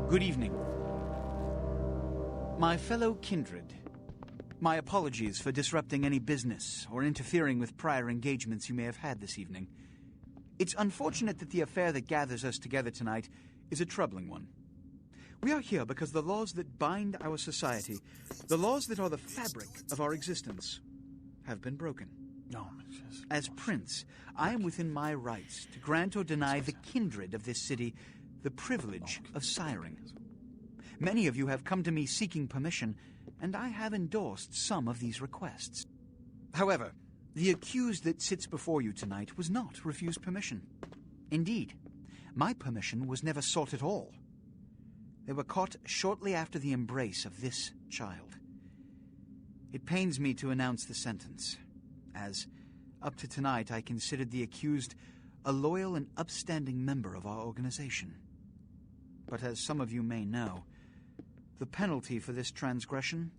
Good evening. My fellow kindred, my apologies for disrupting any business or interfering with prior engagements you may have had this evening. It's unfortunate that the affair that gathers us together tonight is a troubling one. We are here because the laws that bind our society, the laws that are the fabric of our existence, have been broken. As Prince, I am within my rights to grant or deny the kindred of this city the privilege of siring. Many of you have come to me seeking permission, and I have endorsed some of these requests. However, the accused that sits before you tonight was not refused permission. Indeed, my permission was never sought at all. They were caught shortly after the embrace of this child. It pains me to announce the sentence, as, up to tonight, I considered the accused a loyal and upstanding member of our organization. But as some of you may know, the penalty for this transgression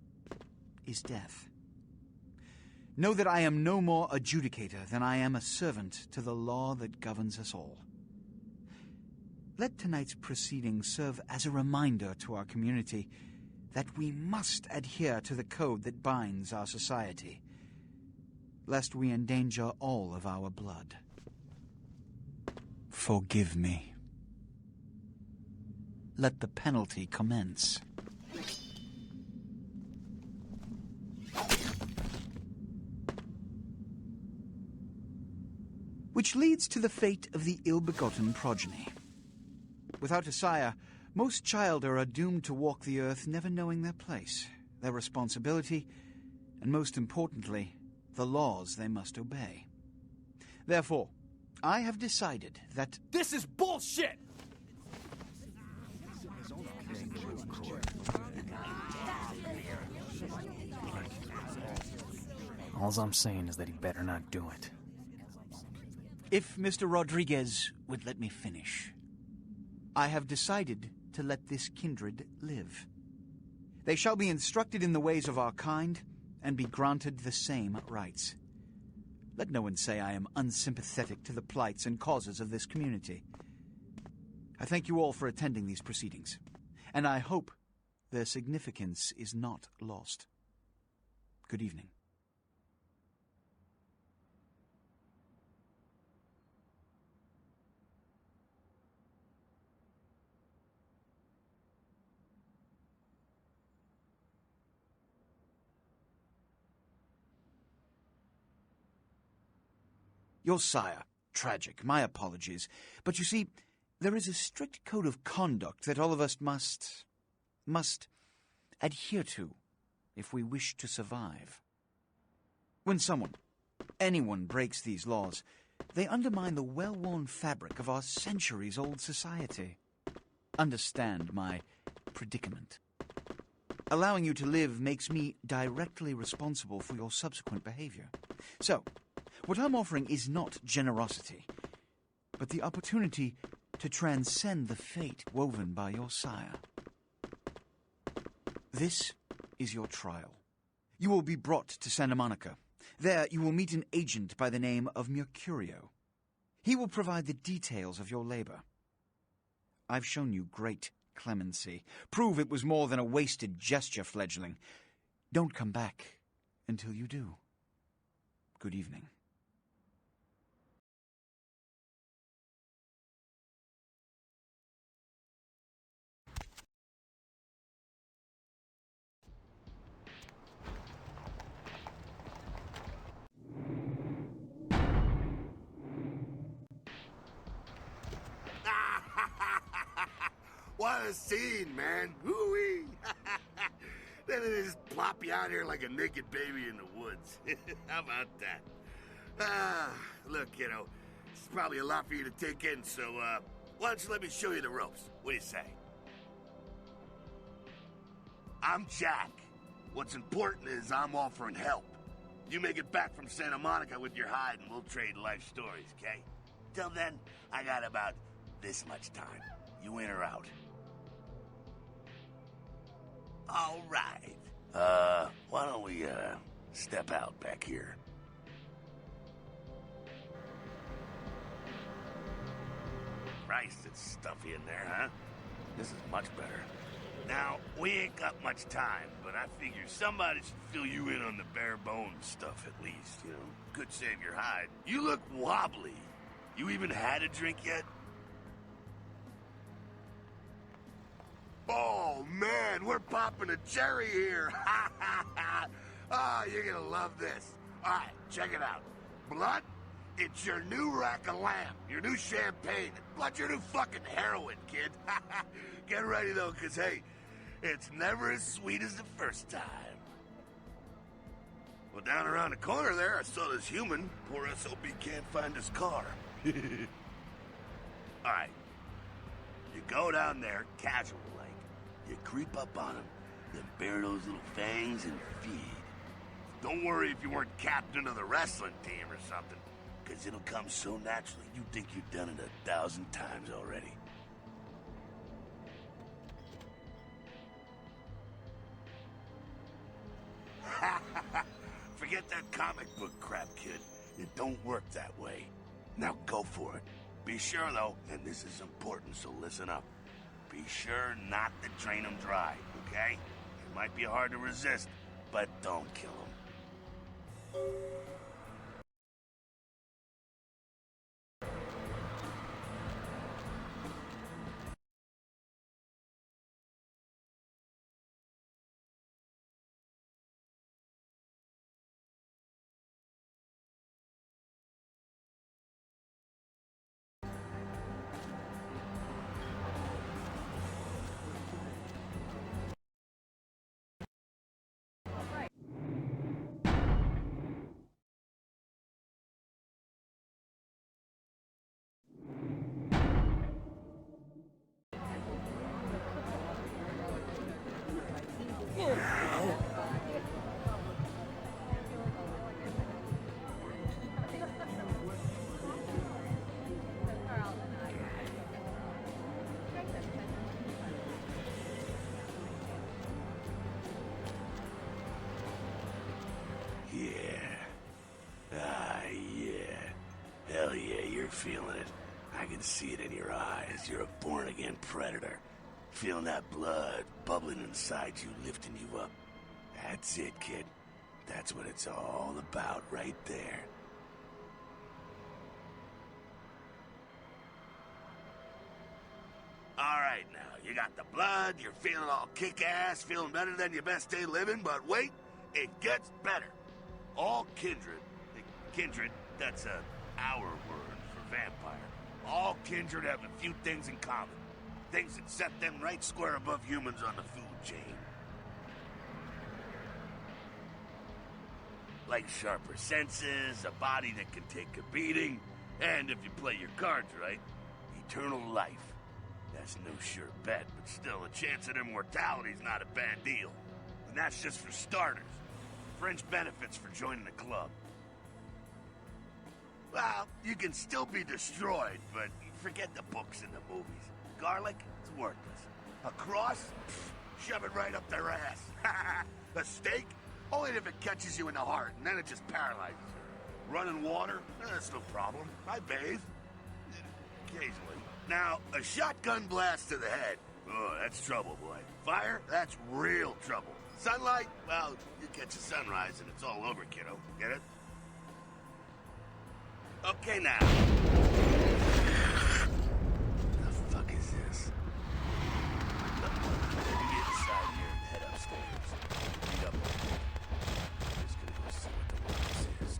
is death. Know that I am no more adjudicator than I am a servant to the law that governs us all. Let tonight's proceedings serve as a reminder to our community that we must adhere to the code that binds our society, lest we endanger all of our blood. Forgive me. Let the penalty commence. Which leads to the fate of the ill-begotten progeny. Without a sire, most child are doomed to walk the earth never knowing their place, their responsibility, and most importantly, the laws they must obey. Therefore, I have decided that... This is bullshit! All I'm saying is that he better not do it. If Mr. Rodriguez would let me finish. I have decided to let this kindred live. They shall be instructed in the ways of our kind and be granted the same rights. Let no one say I am unsympathetic to the plights and causes of this community. I thank you all for attending these proceedings, and I hope their significance is not lost. Good evening. Your sire, tragic, my apologies. But you see, there is a strict code of conduct that all of us must adhere to if we wish to survive. When anyone breaks these laws, they undermine the well-worn fabric of our centuries-old society. Understand my predicament. Allowing you to live makes me directly responsible for your subsequent behavior. So, what I'm offering is not generosity, but the opportunity to transcend the fate woven by your sire. This is your trial. You will be brought to Santa Monica. There you will meet an agent by the name of Mercurio. He will provide the details of your labor. I've shown you great clemency. Prove it was more than a wasted gesture, fledgling. Don't come back until you do. Good evening. What a scene, man. Woo-wee. Then they just plop you out here like a naked baby in the woods. How about that? Look, kiddo, it's probably a lot for you to take in, so, why don't you let me show you the ropes? What do you say? I'm Jack. What's important is I'm offering help. You make it back from Santa Monica with your hide and we'll trade life stories, okay? Till then, I got about this much time. You in or out? All right. Why don't we, step out back here? Christ, it's stuffy in there, huh? This is much better. Now, we ain't got much time, but I figure somebody should fill you in on the bare bones stuff at least, you know? Could save your hide. You look wobbly. You even had a drink yet? Oh, man, we're popping a cherry here. Oh, you're gonna love this. All right, check it out. Blood, it's your new rack of lamb, your new champagne. Blood's your new fucking heroin, kid. Get ready, though, because, hey, it's never as sweet as the first time. Well, down around the corner there, I saw this human. Poor SOB can't find his car. All right. You go down there, casual-like. You creep up on him, then bare those little fangs and feed. Don't worry if you weren't captain of the wrestling team or something, because it'll come so naturally you think you've done it 1,000 times already. Forget that comic book crap, kid. It don't work that way. Now go for it. Be sure, though, and this is important, so listen up. Be sure not to drain them dry, okay? It might be hard to resist, but don't kill them. Hell yeah, you're feeling it. I can see it in your eyes. You're a born-again predator. Feeling that blood bubbling inside you, lifting you up. That's it, kid. That's what it's all about right there. All right, now, you got the blood, you're feeling all kick-ass, feeling better than your best day living, but wait, it gets better. All kindred, that's our word for vampire. All kindred have a few things in common. Things that set them right square above humans on the food chain. Like sharper senses, a body that can take a beating, and if you play your cards right, eternal life. That's no sure bet, but still, a chance at immortality's not a bad deal. And that's just for starters. Fringe benefits for joining the club. Well, you can still be destroyed, but forget the books and the movies. Garlic, it's worthless. A cross? Pfft, shove it right up their ass. A stake? Only if it catches you in the heart, and then it just paralyzes you. Running water? That's no problem. I bathe. Occasionally. Now, a shotgun blast to the head. Oh, that's trouble, boy. Fire? That's real trouble. Sunlight? Well, you catch a sunrise and it's all over, kiddo. Get it? Okay, now. The fuck is this? You get inside here and head upstairs. Read up on it. I'm just gonna go see what the ruckus is.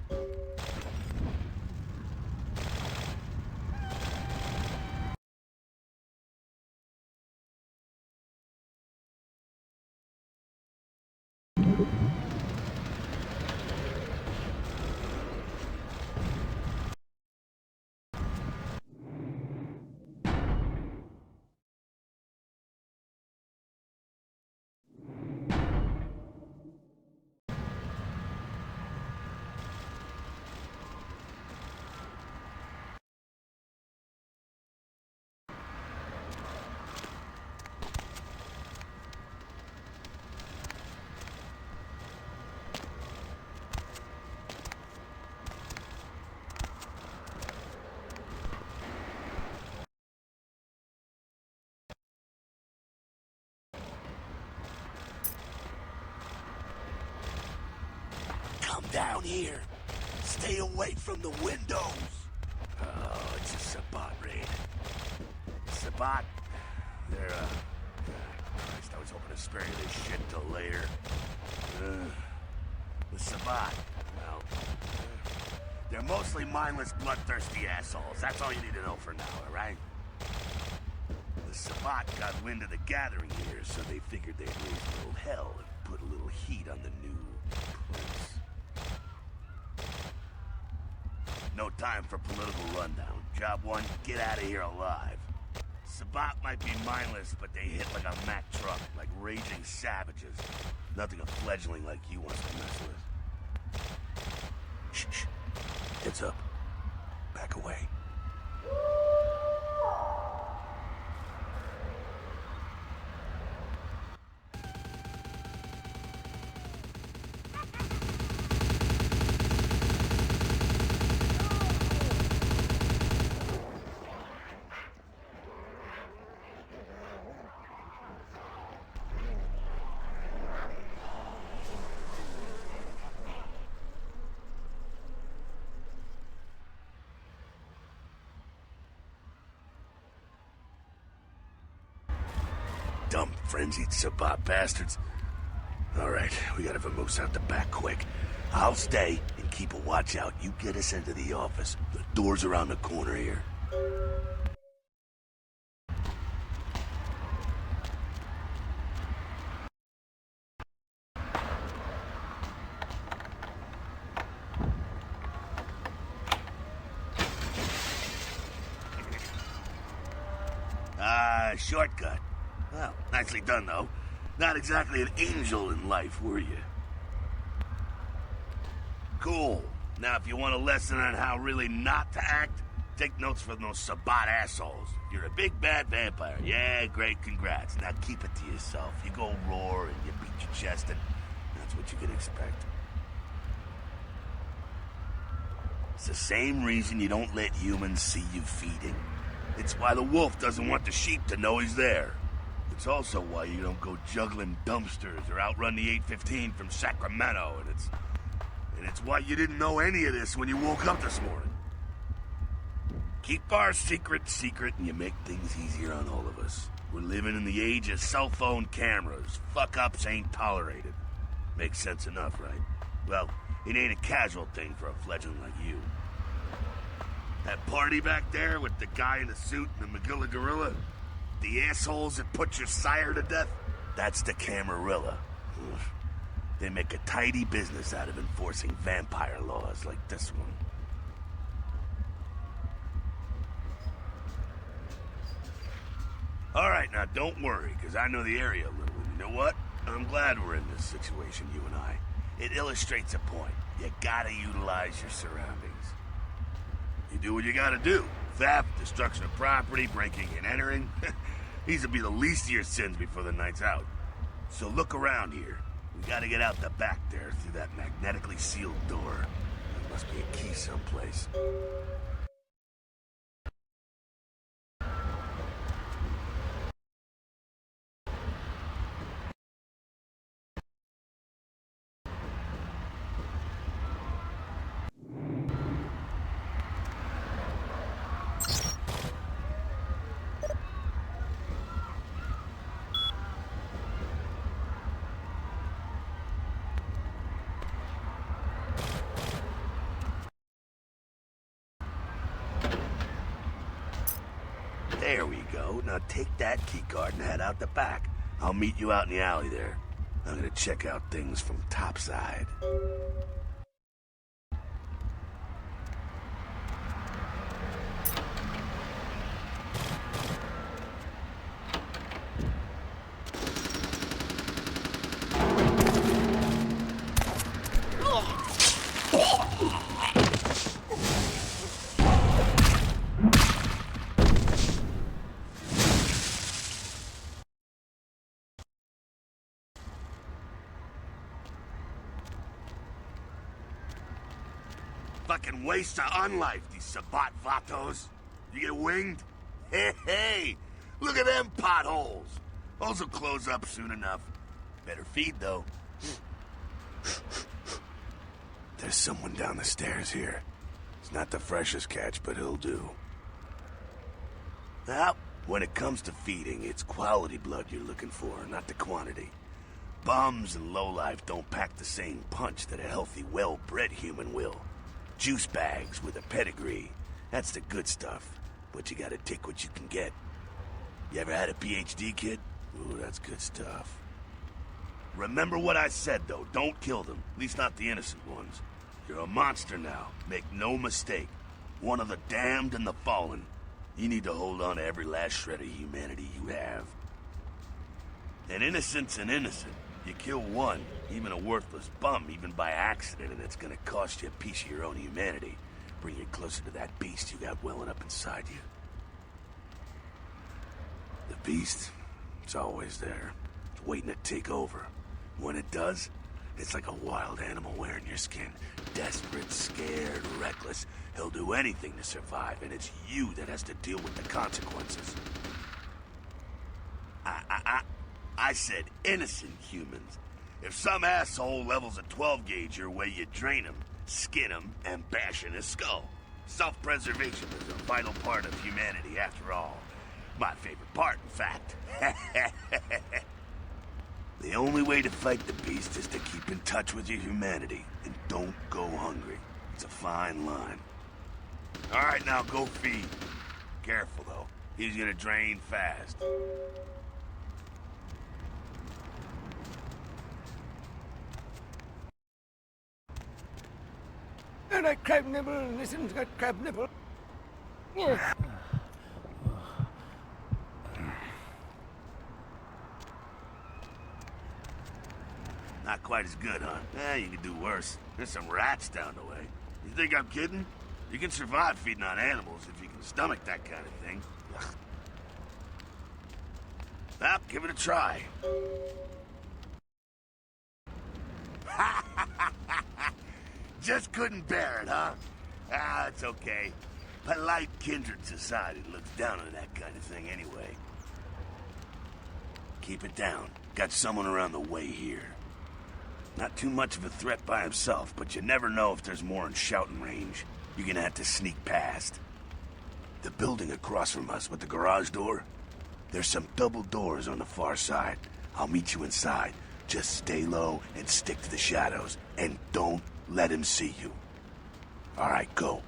down here. Stay away from the windows. Oh, it's a Sabbat raid. Sabbat? They're, Christ, I was hoping to spare you this shit till later. The Sabbat, well, they're mostly mindless, bloodthirsty assholes. That's all you need to know for now, alright? The Sabbat got wind of the gathering here, so they figured they'd raise a little hell and put a little heat on the new prince. No time for political rundown. Job one, get out of here alive. Sabbat might be mindless, but they hit like a Mack truck, like raging savages. Nothing a fledgling like you wants to mess with. Shh. Heads up. Back away. Dumb, frenzied Sabbat bastards. Alright, we gotta vamoose out the back quick. I'll stay and keep a watch out. You get us into the office. The door's around the corner here. Shortcut. Well, nicely done, though. Not exactly an angel in life, were you? Cool. Now, if you want a lesson on how really not to act, take notes from those Sabbat assholes. You're a big bad vampire. Yeah, great, congrats. Now keep it to yourself. You go roar and you beat your chest, and that's what you can expect. It's the same reason you don't let humans see you feeding. It's why the wolf doesn't want the sheep to know he's there. It's also why you don't go juggling dumpsters or outrun the 815 from Sacramento, and it's why you didn't know any of this when you woke up this morning. Keep our secret, and you make things easier on all of us. We're living in the age of cell phone cameras. Fuck-ups ain't tolerated. Makes sense enough, right? Well, it ain't a casual thing for a fledgling like you. That party back there with the guy in the suit and the Magilla gorilla? The assholes that put your sire to death? That's the Camarilla. They make a tidy business out of enforcing vampire laws like this one. Alright, now don't worry, because I know the area a little. And you know what? I'm glad we're in this situation, you and I. It illustrates a point. You gotta utilize your surroundings. You do what you gotta do. Theft, destruction of property, breaking and entering. These will be the least of your sins before the night's out. So look around here. We gotta get out the back there through that magnetically sealed door. There must be a key someplace. There we go. Now take that keycard and head out the back. I'll meet you out in the alley there. I'm gonna check out things from topside. Fucking waste of unlife, these Sabbat vatos. You get winged? Hey, look at them potholes. Those will close up soon enough. Better feed, though. There's someone down the stairs here. It's not the freshest catch, but he'll do. Now, when it comes to feeding, it's quality blood you're looking for, not the quantity. Bums and lowlife don't pack the same punch that a healthy, well-bred human will. Juice bags with a pedigree. That's the good stuff. But you gotta take what you can get. You ever had a PhD, kid? Ooh, that's good stuff. Remember what I said, though. Don't kill them. At least not the innocent ones. You're a monster now. Make no mistake. One of the damned and the fallen. You need to hold on to every last shred of humanity you have. An innocent's an innocent. You kill one, even a worthless bum, even by accident, and it's gonna cost you a piece of your own humanity. Bring you closer to that beast you got welling up inside you. The beast, it's always there. It's waiting to take over. When it does, it's like a wild animal wearing your skin. Desperate, scared, reckless. He'll do anything to survive, and it's you that has to deal with the consequences. I said innocent humans. If some asshole levels a 12 gauge your way, you drain him, skin him, and bash in his skull. Self-preservation is a vital part of humanity, after all. My favorite part, in fact. The only way to fight the beast is to keep in touch with your humanity, and don't go hungry. It's a fine line. All right, now go feed. Careful, though. He's gonna drain fast. And I crab nibble, listen to that crab nibble. Yeah. Not quite as good, huh? You can do worse. There's some rats down the way. You think I'm kidding? You can survive feeding on animals if you can stomach that kind of thing. Well, give it a try. Just couldn't bear it, huh? It's okay. Polite kindred society looks down on that kind of thing anyway. Keep it down. Got someone around the way here. Not too much of a threat by himself, but you never know if there's more in shouting range. You're gonna have to sneak past. The building across from us with the garage door? There's some double doors on the far side. I'll meet you inside. Just stay low and stick to the shadows. And don't let him see you. All right, go.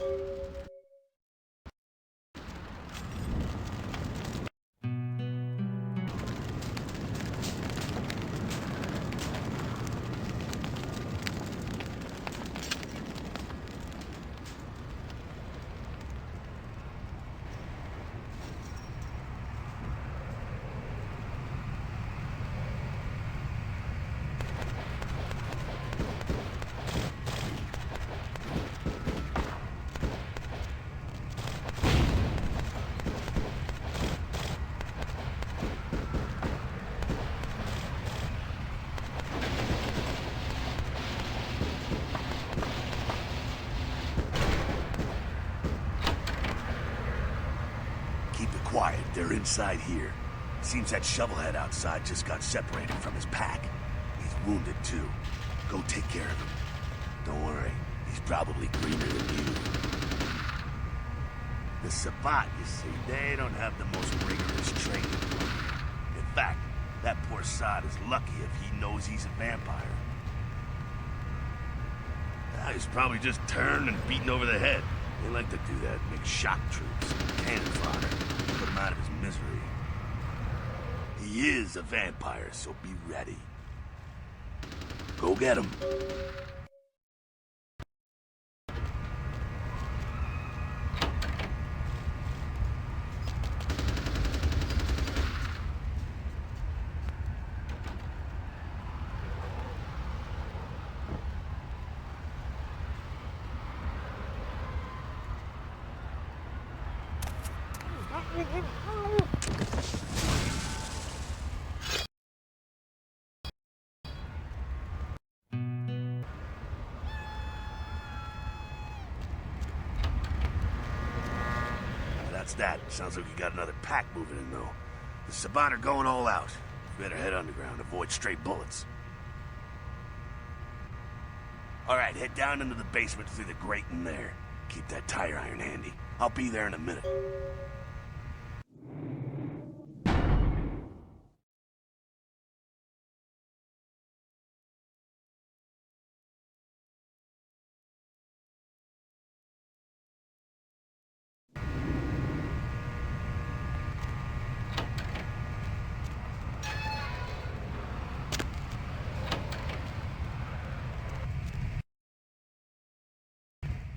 Quiet, they're inside here. Seems that shovelhead outside just got separated from his pack. He's wounded too. Go take care of him. Don't worry, he's probably greener than you. The Sabbat, you see, they don't have the most rigorous training. In fact, that poor sod is lucky if he knows he's a vampire. He's probably just turned and beaten over the head. They like to do that, make shock troops, cannon fodder. Put him out of his misery. He is a vampire, so be ready. Go get him. That's that. Sounds like you got another pack moving in, though. The Sabbat are going all out. You better head underground, avoid stray bullets. All right, head down into the basement through the grate in there. Keep that tire iron handy. I'll be there in a minute.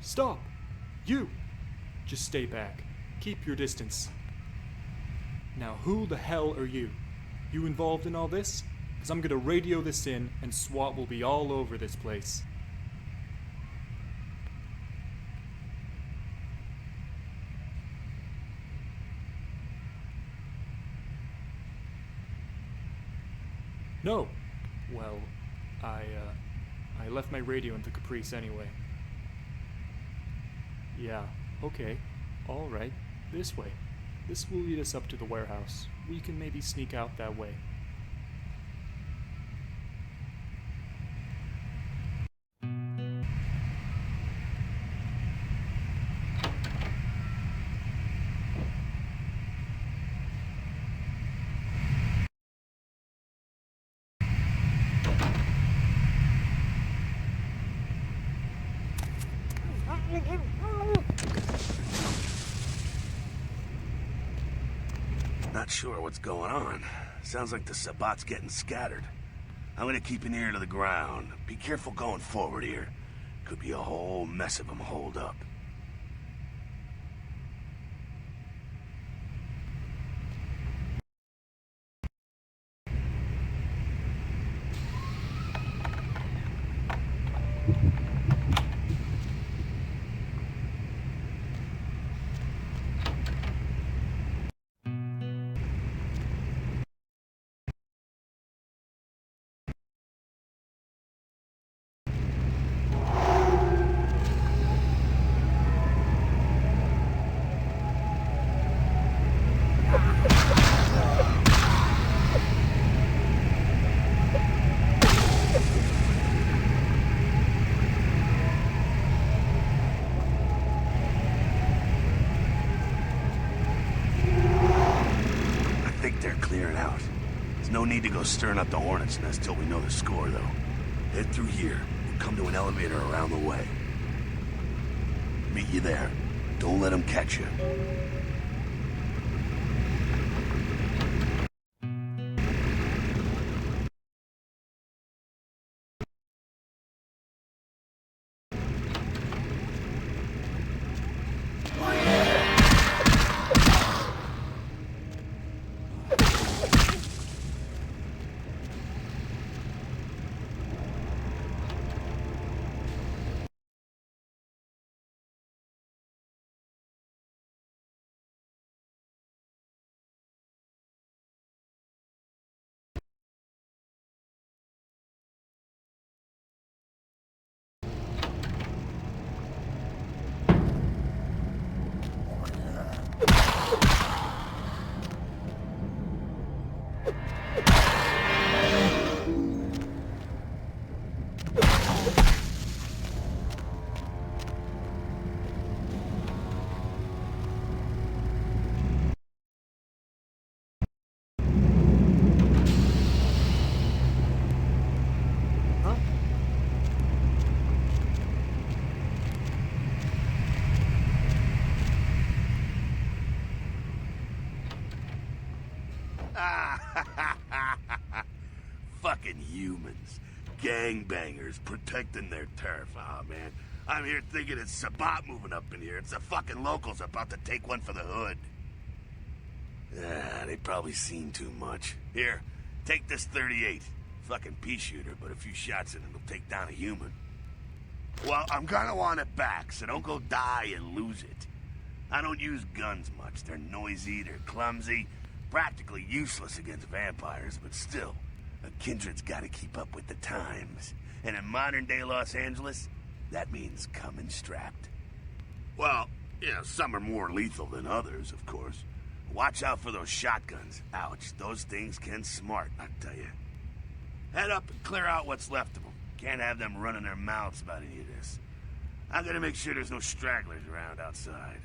Stop! You! Just stay back. Keep your distance. Now who the hell are you? You involved in all this? Because I'm gonna radio this in and SWAT will be all over this place. No. Well, I left my radio in the Caprice anyway. Yeah, okay. Alright, this way. This will lead us up to the warehouse. We can maybe sneak out that way. Not sure what's going on. Sounds like the Sabbat's getting scattered. I'm gonna keep an ear to the ground. Be careful going forward here. Could be a whole mess of them holed up. No need to go stirring up the hornet's nest till we know the score, though. Head through here. We'll come to an elevator around the way. Meet you there. Don't let them catch you. Fucking humans. Gangbangers protecting their turf. Oh, man. I'm here thinking it's Sabbat moving up in here. It's the fucking locals about to take one for the hood. They probably seen too much. Here, take this 38. Fucking pea shooter, but a few shots in it'll take down a human. Well, I'm gonna want it back, so don't go die and lose it. I don't use guns much. They're noisy, they're clumsy, practically useless against vampires, but still, a kindred's gotta keep up with the times. And in modern-day Los Angeles, that means coming strapped. Well, yeah, some are more lethal than others, of course. Watch out for those shotguns. Ouch, those things can smart, I tell you. Head up and clear out what's left of them. Can't have them running their mouths about any of this. I'm gonna make sure there's no stragglers around outside.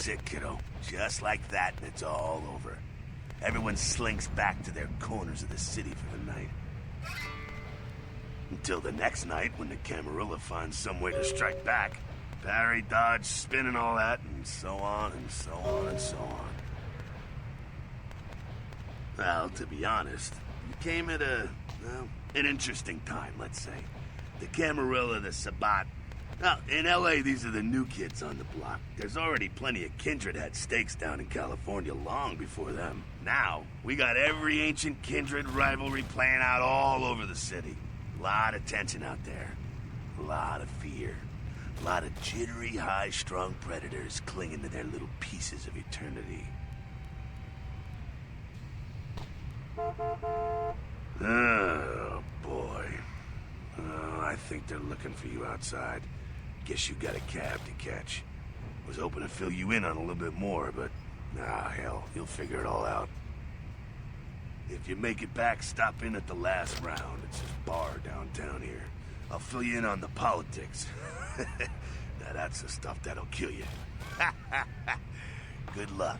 That's it, kiddo. Just like that, and it's all over. Everyone slinks back to their corners of the city for the night. Until the next night, when the Camarilla finds some way to strike back. Parry, dodge, spin and all that, and so on, and so on, and so on. Well, to be honest, you came at an interesting time, let's say. The Camarilla, the Sabbat. Now, in L.A., these are the new kids on the block. There's already plenty of kindred had stakes down in California long before them. Now, we got every ancient kindred rivalry playing out all over the city. A lot of tension out there. A lot of fear. A lot of jittery, high-strung predators clinging to their little pieces of eternity. Oh, boy. Oh, I think they're looking for you outside. Guess you got a cab to catch. Was hoping to fill you in on a little bit more, but... hell, you'll figure it all out. If you make it back, stop in at the last round. It's this bar downtown here. I'll fill you in on the politics. Now that's the stuff that'll kill you. Good luck.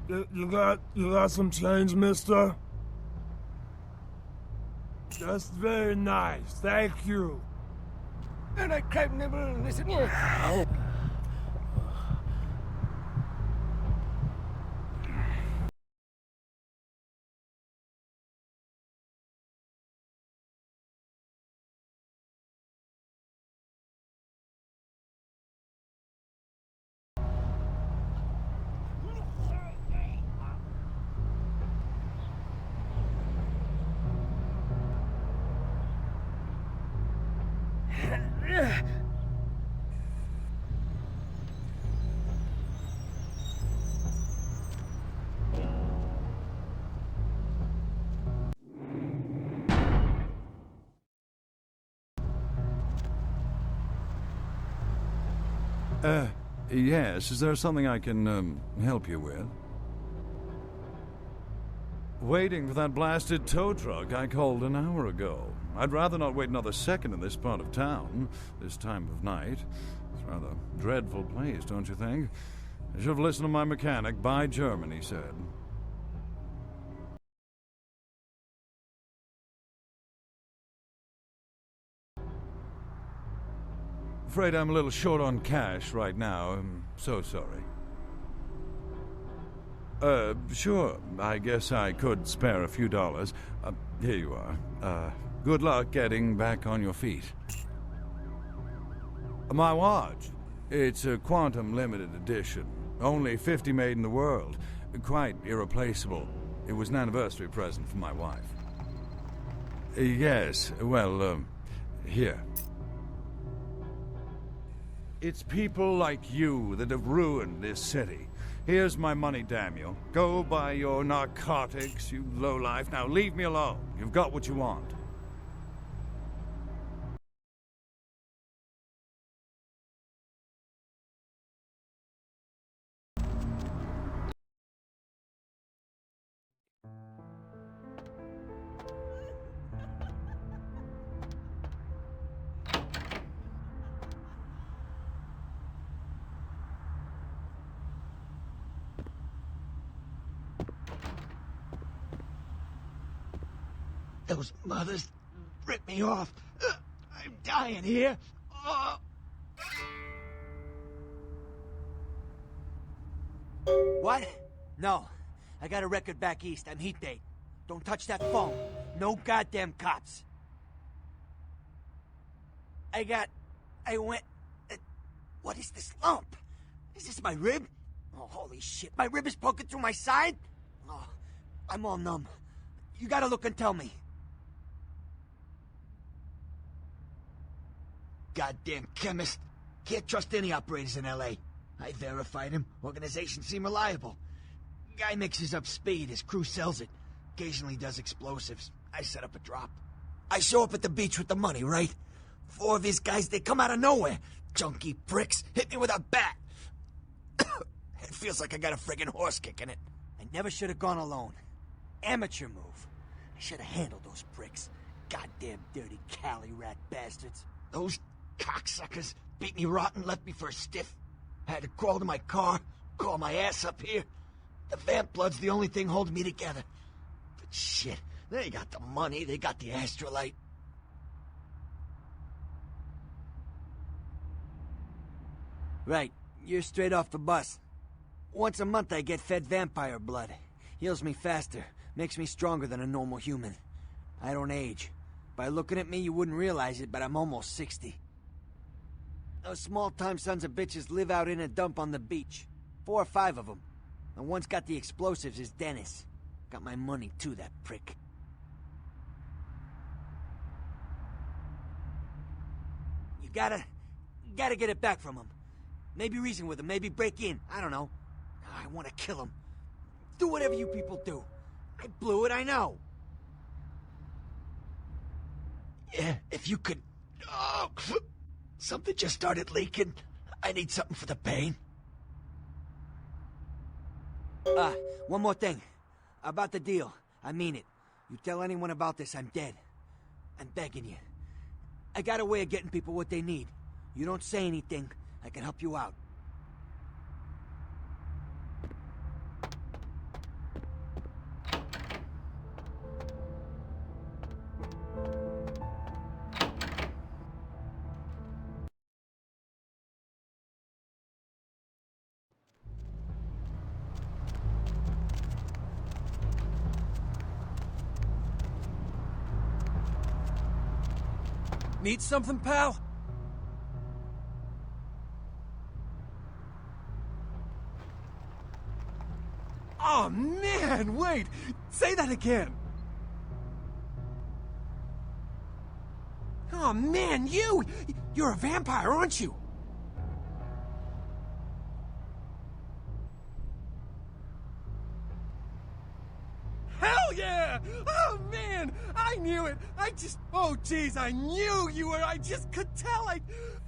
You got some change, mister? That's very nice, thank you. And I crab nibble, listen. Yes, is there something I can, help you with? Waiting for that blasted tow truck I called an hour ago. I'd rather not wait another second in this part of town, this time of night. It's a rather dreadful place, don't you think? I should have listened to my mechanic. By German, he said. Afraid I'm a little short on cash right now. I'm so sorry. Sure. I guess I could spare a few dollars. Here you are. Good luck getting back on your feet. My watch. It's a quantum limited edition. Only 50 made in the world. Quite irreplaceable. It was an anniversary present from my wife. Yes, well, here. It's people like you that have ruined this city. Here's my money, damn you. Go buy your narcotics, you lowlife. Now leave me alone. You've got what you want. Those mothers ripped me off. I'm dying here. What? No. I got a record back east. I'm heat bait. Don't touch that phone. No goddamn cops. What is this lump? Is this my rib? Oh, holy shit. My rib is poking through my side? Oh, I'm all numb. You gotta look and tell me. Goddamn chemist. Can't trust any operators in L.A. I verified him. Organizations seem reliable. Guy mixes up speed. His crew sells it. Occasionally does explosives. I set up a drop. I show up at the beach with the money, right? 4 of his guys, they come out of nowhere. Junky pricks. Hit me with a bat. It feels like I got a friggin' horse kick in it. I never should have gone alone. Amateur move. I should have handled those pricks. Goddamn dirty Cali rat bastards. Those cocksuckers beat me rotten, left me for a stiff. I had to crawl to my car, crawl my ass up here. The vamp blood's the only thing holding me together. But shit, they got the money, they got the astrolite. Right, you're straight off the bus. Once a month I get fed vampire blood. Heals me faster, makes me stronger than a normal human. I don't age. By looking at me, you wouldn't realize it, but I'm almost 60. Those small-time sons of bitches live out in a dump on the beach. 4 or 5 of them. The one's got the explosives is Dennis. Got my money too, that prick. You gotta get it back from him. Maybe reason with him, maybe break in. I don't know. I want to kill him. Do whatever you people do. I blew it, I know. Yeah, if you could... Oh, something just started leaking. I need something for the pain. One more thing. About the deal. I mean it. You tell anyone about this, I'm dead. I'm begging you. I got a way of getting people what they need. You don't say anything, I can help you out. Need something, pal? Oh, man, wait! Say that again! Oh, man, you're a vampire, aren't you? Hell yeah! Oh, man, I knew it! Oh, jeez, I knew you were, I just could tell,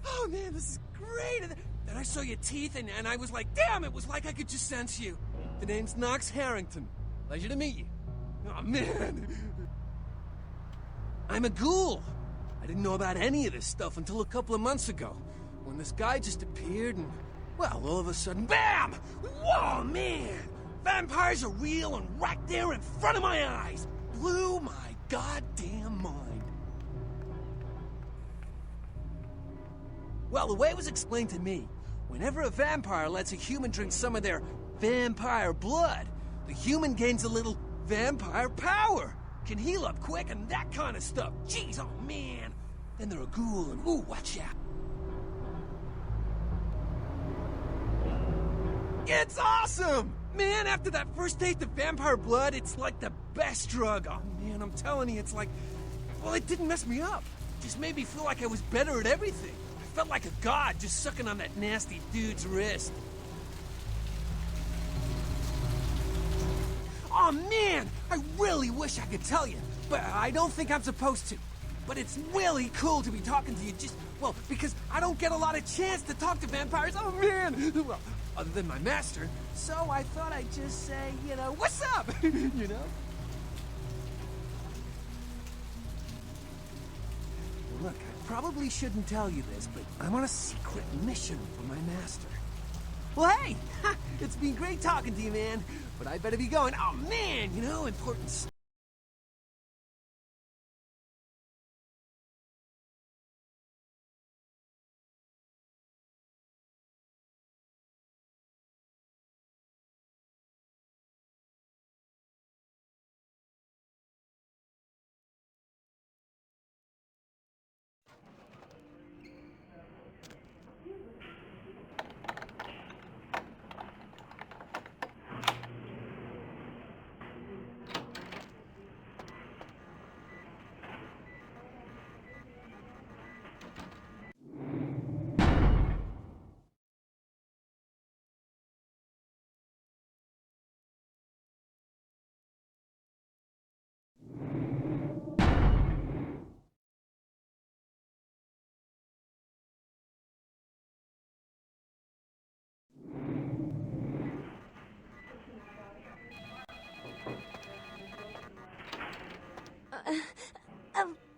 oh, man, this is great! Then I saw your teeth, and I was like, damn, it was like I could just sense you. The name's Knox Harrington. Pleasure to meet you. Oh, man. I'm a ghoul. I didn't know about any of this stuff until a couple of months ago, when this guy just appeared and, well, all of a sudden, BAM! Whoa, man! Vampires are real and right there in front of my eyes. Blew my goddamn mind. Well, the way it was explained to me, whenever a vampire lets a human drink some of their vampire blood, the human gains a little vampire power. Can heal up quick and that kind of stuff. Jeez, oh man. Then they're a ghoul and ooh, watch out. It's awesome! Man, after that first taste of vampire blood, it's like the best drug. Oh man, I'm telling you, it's like, well, it didn't mess me up. It just made me feel like I was better at everything. I felt like a god just sucking on that nasty dude's wrist. Oh man, I really wish I could tell you, but I don't think I'm supposed to. But it's really cool to be talking to you well, because I don't get a lot of chance to talk to vampires. Oh man! Well, other than my master, so I thought I'd just say, what's up? Look, I probably shouldn't tell you this, but I'm on a secret mission for my master. Well, hey, it's been great talking to you, man, but I better be going. Oh man, important stuff.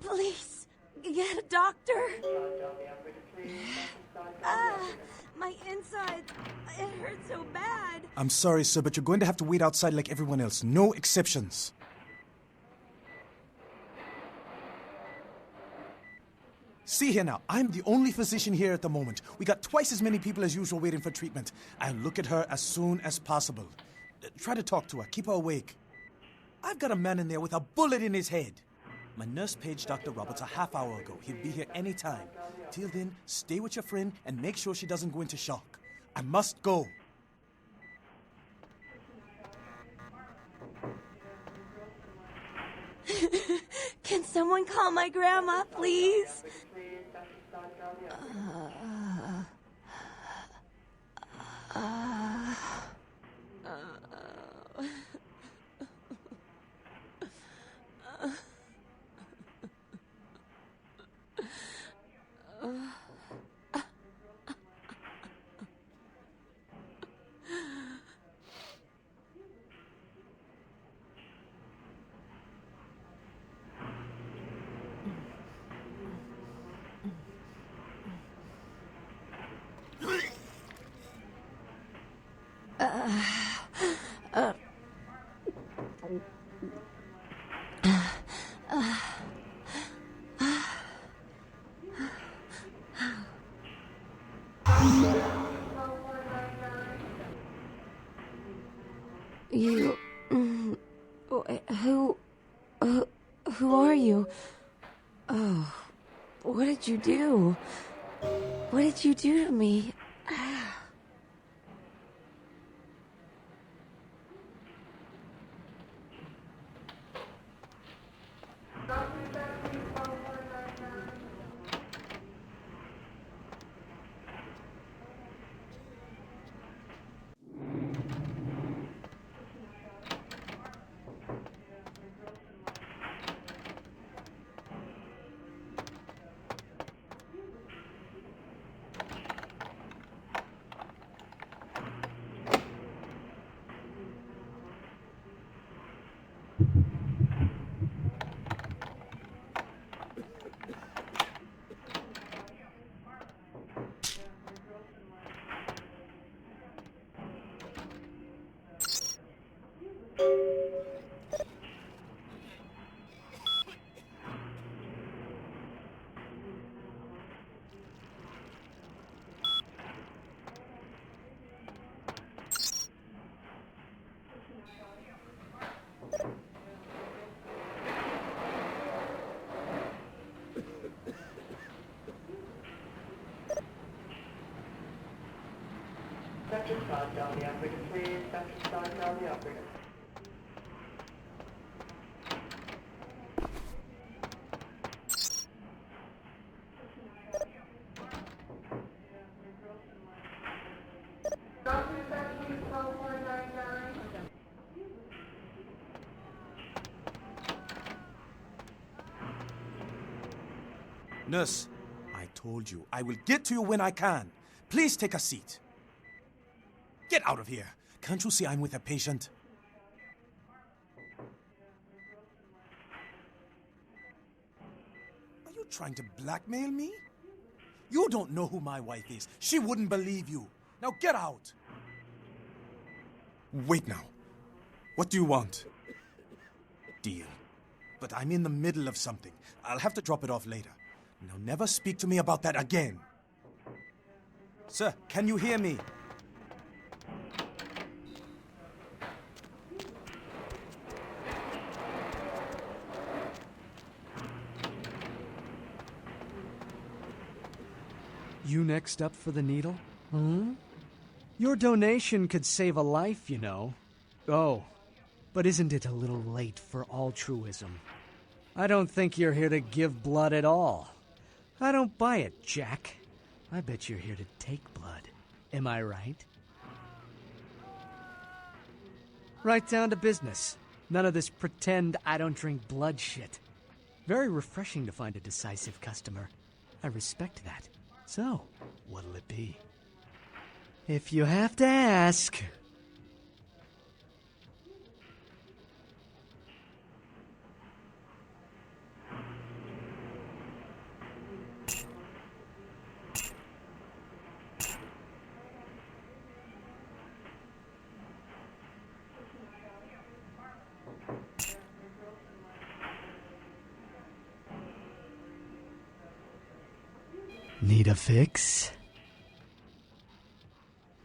Please, get a doctor. My insides, it hurts so bad. I'm sorry, sir, but you're going to have to wait outside like everyone else. No exceptions. See here now, I'm the only physician here at the moment. We got twice as many people as usual waiting for treatment. I'll look at her as soon as possible. Try to talk to her, keep her awake. I've got a man in there with a bullet in his head. My nurse paged Dr. Roberts a half hour ago. He'll be here any time. Till then, stay with your friend and make sure she doesn't go into shock. I must go. Can someone call my grandma, please? You... Who are you? Oh, what did you do? What did you do to me? Sector 5 down the operator, please. Sector 5 down the operator. Nurse, I told you, I will get to you when I can. Please take a seat. Get out of here. Can't you see I'm with a patient? Are you trying to blackmail me? You don't know who my wife is. She wouldn't believe you. Now get out. Wait now. What do you want? Deal. But I'm in the middle of something. I'll have to drop it off later. Now never speak to me about that again. Sir, can you hear me? You next up for the needle? Hmm? Your donation could save a life, you know. Oh, but isn't it a little late for altruism? I don't think you're here to give blood at all. I don't buy it, Jack. I bet you're here to take blood. Am I right? Right down to business. None of this pretend I don't drink blood shit. Very refreshing to find a decisive customer. I respect that. So, what'll it be? If you have to ask. Need a fix?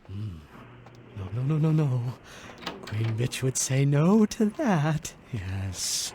No. Queen Bitch would say no to that. Yes.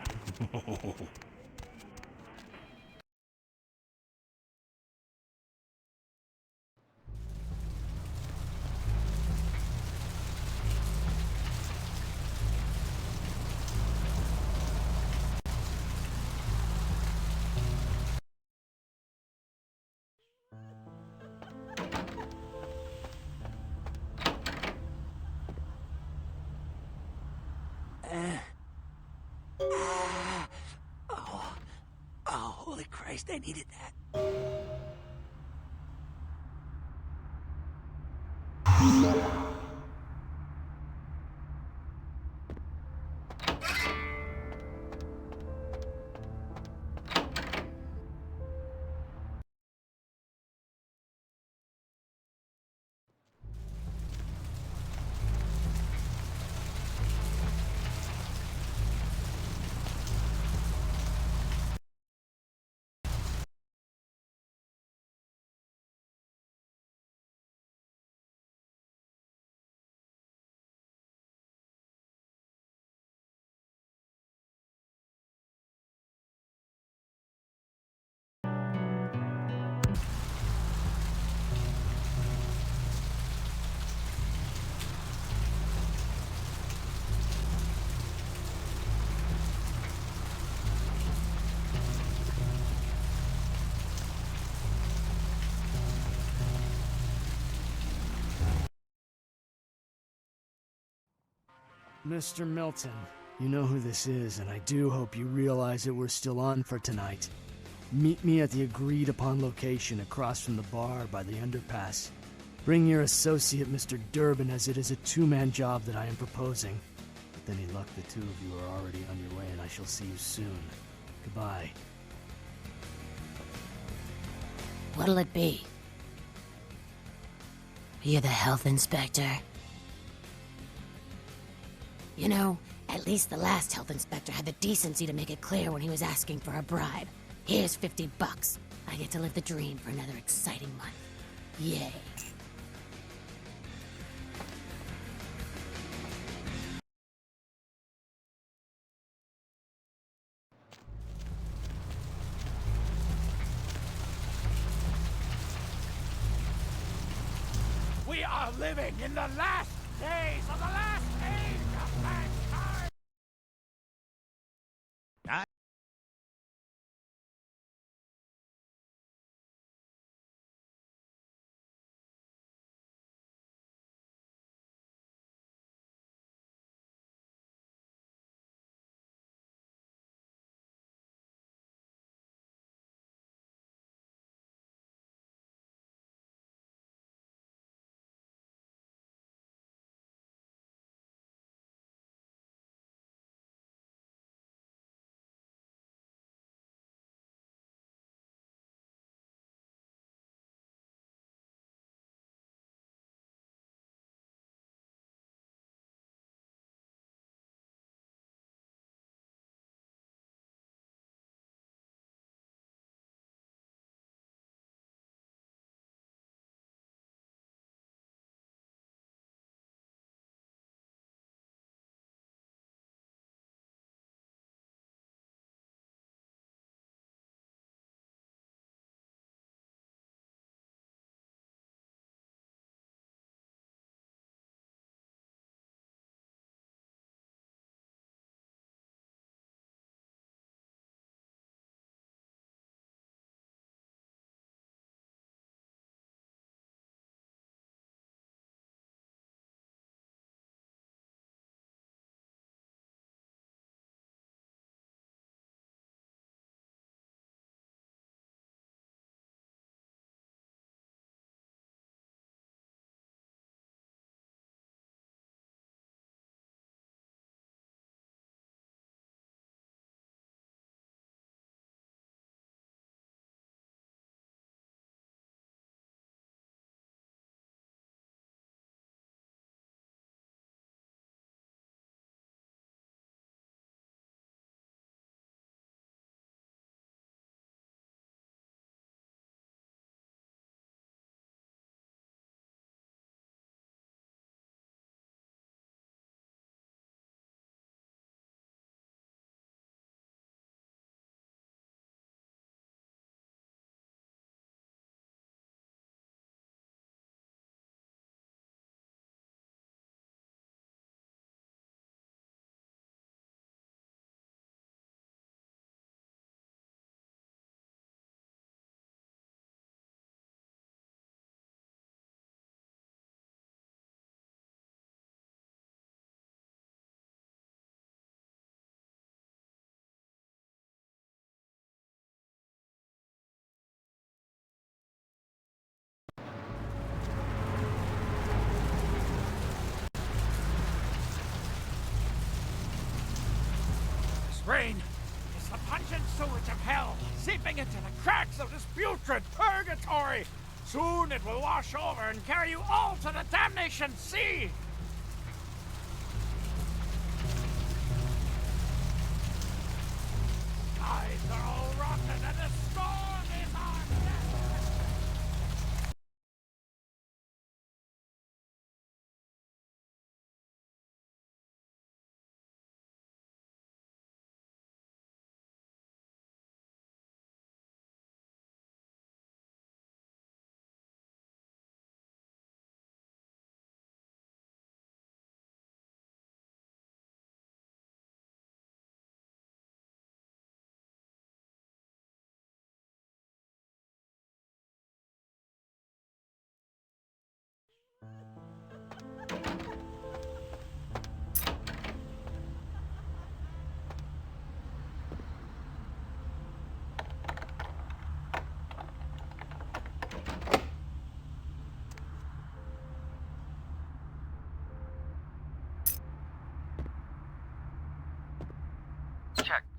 Holy Christ, I needed that. Mr. Milton, you know who this is, and I do hope you realize that we're still on for tonight. Meet me at the agreed-upon location across from the bar by the underpass. Bring your associate, Mr. Durbin, as it is a two-man job that I am proposing. With any luck, the two of you are already on your way, and I shall see you soon. Goodbye. What'll it be? You're the health inspector? You know, at least the last health inspector had the decency to make it clear when he was asking for a bribe. Here's $50. I get to live the dream for another exciting month. Yay. We are living in the last days of the last age of mankind! Rain is the pungent sewage of hell, seeping into the cracks of this putrid purgatory. Soon it will wash over and carry you all to the damnation sea. Skies are all rotten and the storm is on deck.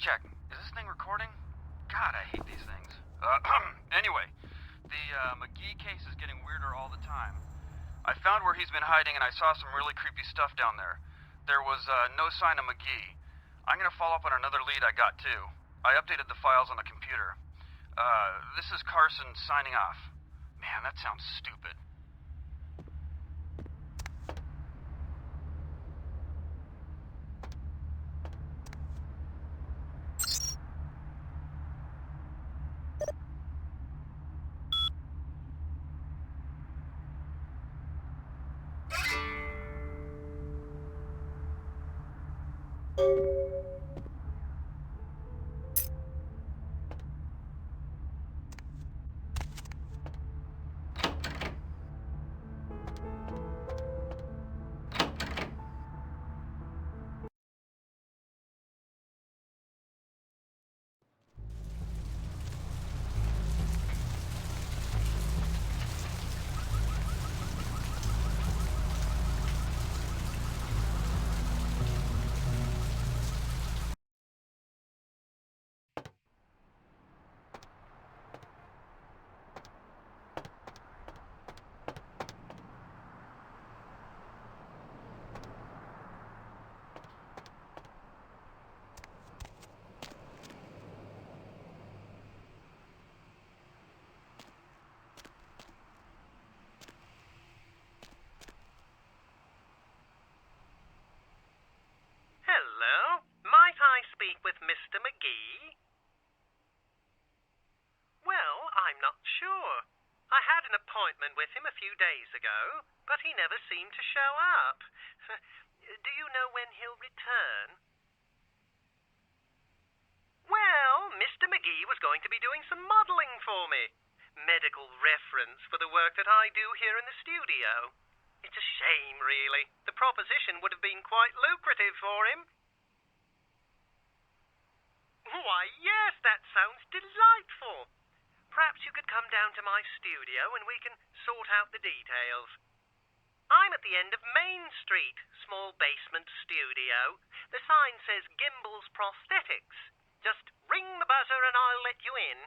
check. Is this thing recording? God, I hate these things. Anyway, the McGee case is getting weirder all the time. I found where he's been hiding, and I saw some really creepy stuff down there. There was no sign of McGee. I'm gonna follow up on another lead I got, too. I updated the files on the computer. This is Carson signing off. Man, that sounds stupid. Hello? Might I speak with Mr. McGee? Well, I'm not sure. I had an appointment with him a few days ago, but he never seemed to show up. Do you know when he'll return? Well, Mr. McGee was going to be doing some modeling for me. Medical reference for the work that I do here in the studio. It's a shame, really. The proposition would have been quite lucrative for him. Why, yes, that sounds delightful. Perhaps you could come down to my studio and we can sort out the details. I'm at the end of Main Street, small basement studio. The sign says Gimbel's Prosthetics. Just ring the buzzer and I'll let you in.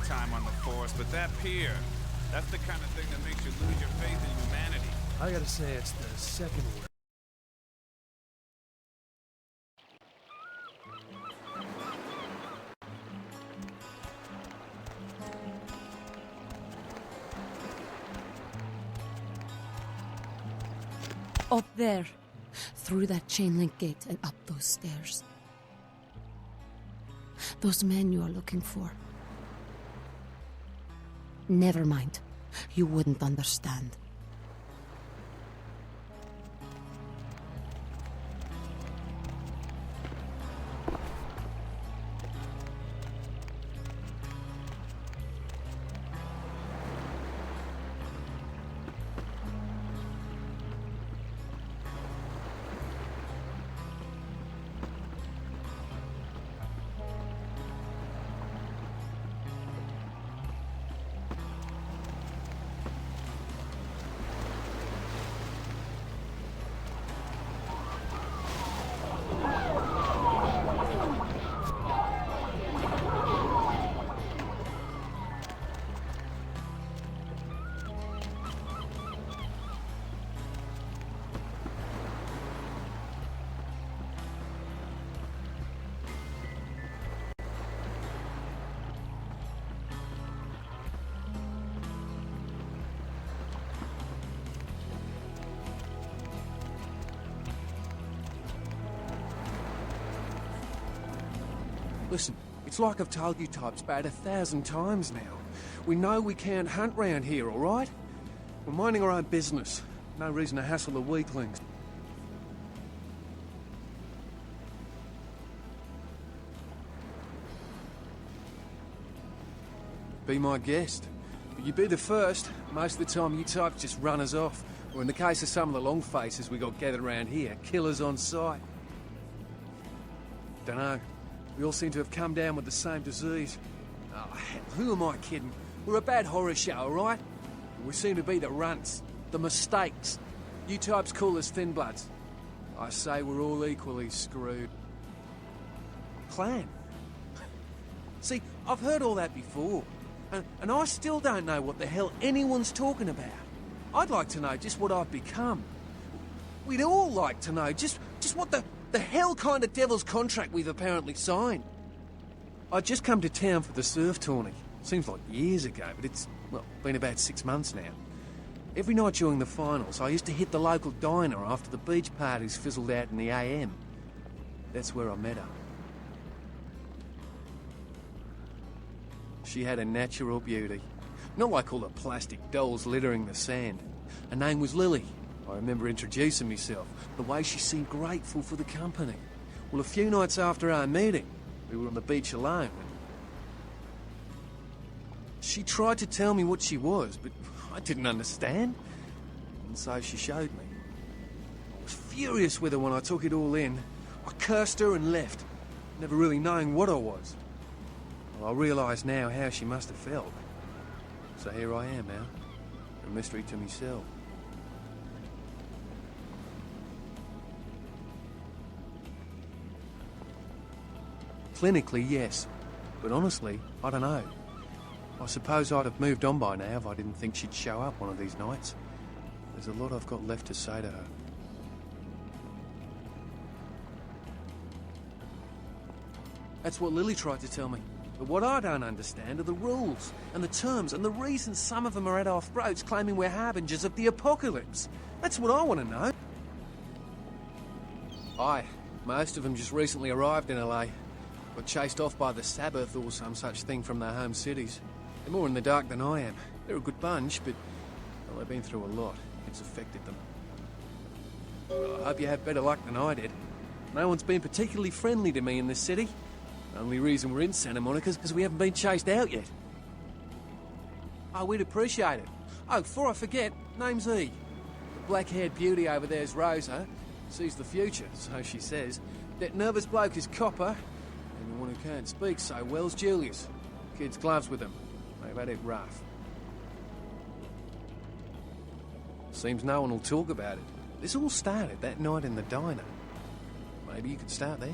Time on the force, but that pier, that's the kind of thing that makes you lose your faith in humanity. I gotta say, it's the second word. Up there, through that chain link gate and up those stairs. Those men you are looking for. Never mind. You wouldn't understand. Listen, it's like I've told you types about 1,000 times now. We know we can't hunt round here, all right? We're minding our own business. No reason to hassle the weaklings. Be my guest. But you be the first. Most of the time you types just run us off. Or in the case of some of the long faces we got gathered around here, killers on sight. Dunno. We all seem to have come down with the same disease. Oh, hell, who am I kidding? We're a bad horror show, alright? We seem to be the runts, the mistakes. You types call us thin bloods. I say we're all equally screwed. Clan? See, I've heard all that before. And I still don't know what the hell anyone's talking about. I'd like to know just what I've become. We'd all like to know just what the hell kind of devil's contract we've apparently signed. I'd just come to town for the surf tourney. Seems like years ago, but it's, well, been about 6 months now. Every night during the finals, I used to hit the local diner after the beach parties fizzled out in the AM. That's where I met her. She had a natural beauty. Not like all the plastic dolls littering the sand. Her name was Lily. I remember introducing myself, the way she seemed grateful for the company. Well, a few nights after our meeting, we were on the beach alone. And she tried to tell me what she was, but I didn't understand. And so she showed me. I was furious with her when I took it all in. I cursed her and left, never really knowing what I was. Well, I realise now how she must have felt. So here I am now, a mystery to myself. Clinically, yes. But honestly, I don't know. I suppose I'd have moved on by now if I didn't think she'd show up one of these nights. There's a lot I've got left to say to her. That's what Lily tried to tell me. But what I don't understand are the rules, and the terms, and the reasons some of them are at our throats claiming we're harbingers of the apocalypse. That's what I want to know. Aye, most of them just recently arrived in LA. Got chased off by the Sabbath or some such thing from their home cities. They're more in the dark than I am. They're a good bunch, but well, they've been through a lot. It's affected them. Well, I hope you have better luck than I did. No one's been particularly friendly to me in this city. The only reason we're in Santa Monica is because we haven't been chased out yet. Oh, we'd appreciate it. Oh, before I forget, name's E. The black-haired beauty over there's Rosa. Sees the future, so she says. That nervous bloke is Copper. And the one who can't speak so well's Julius. Kid's gloves with him. They've had it rough. Seems no one will talk about it. This all started that night in the diner. Maybe you could start there.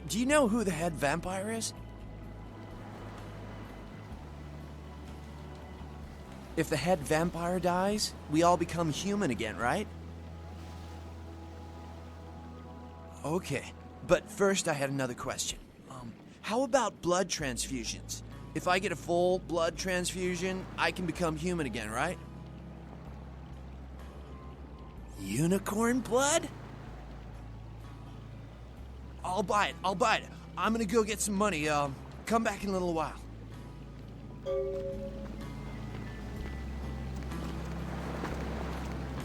Do you know who the head vampire is? If the head vampire dies, we all become human again, right? Okay, but first I had another question. How about blood transfusions? If I get a full blood transfusion, I can become human again, right? Unicorn blood? I'll buy it. I'm gonna go get some money. Come back in a little while.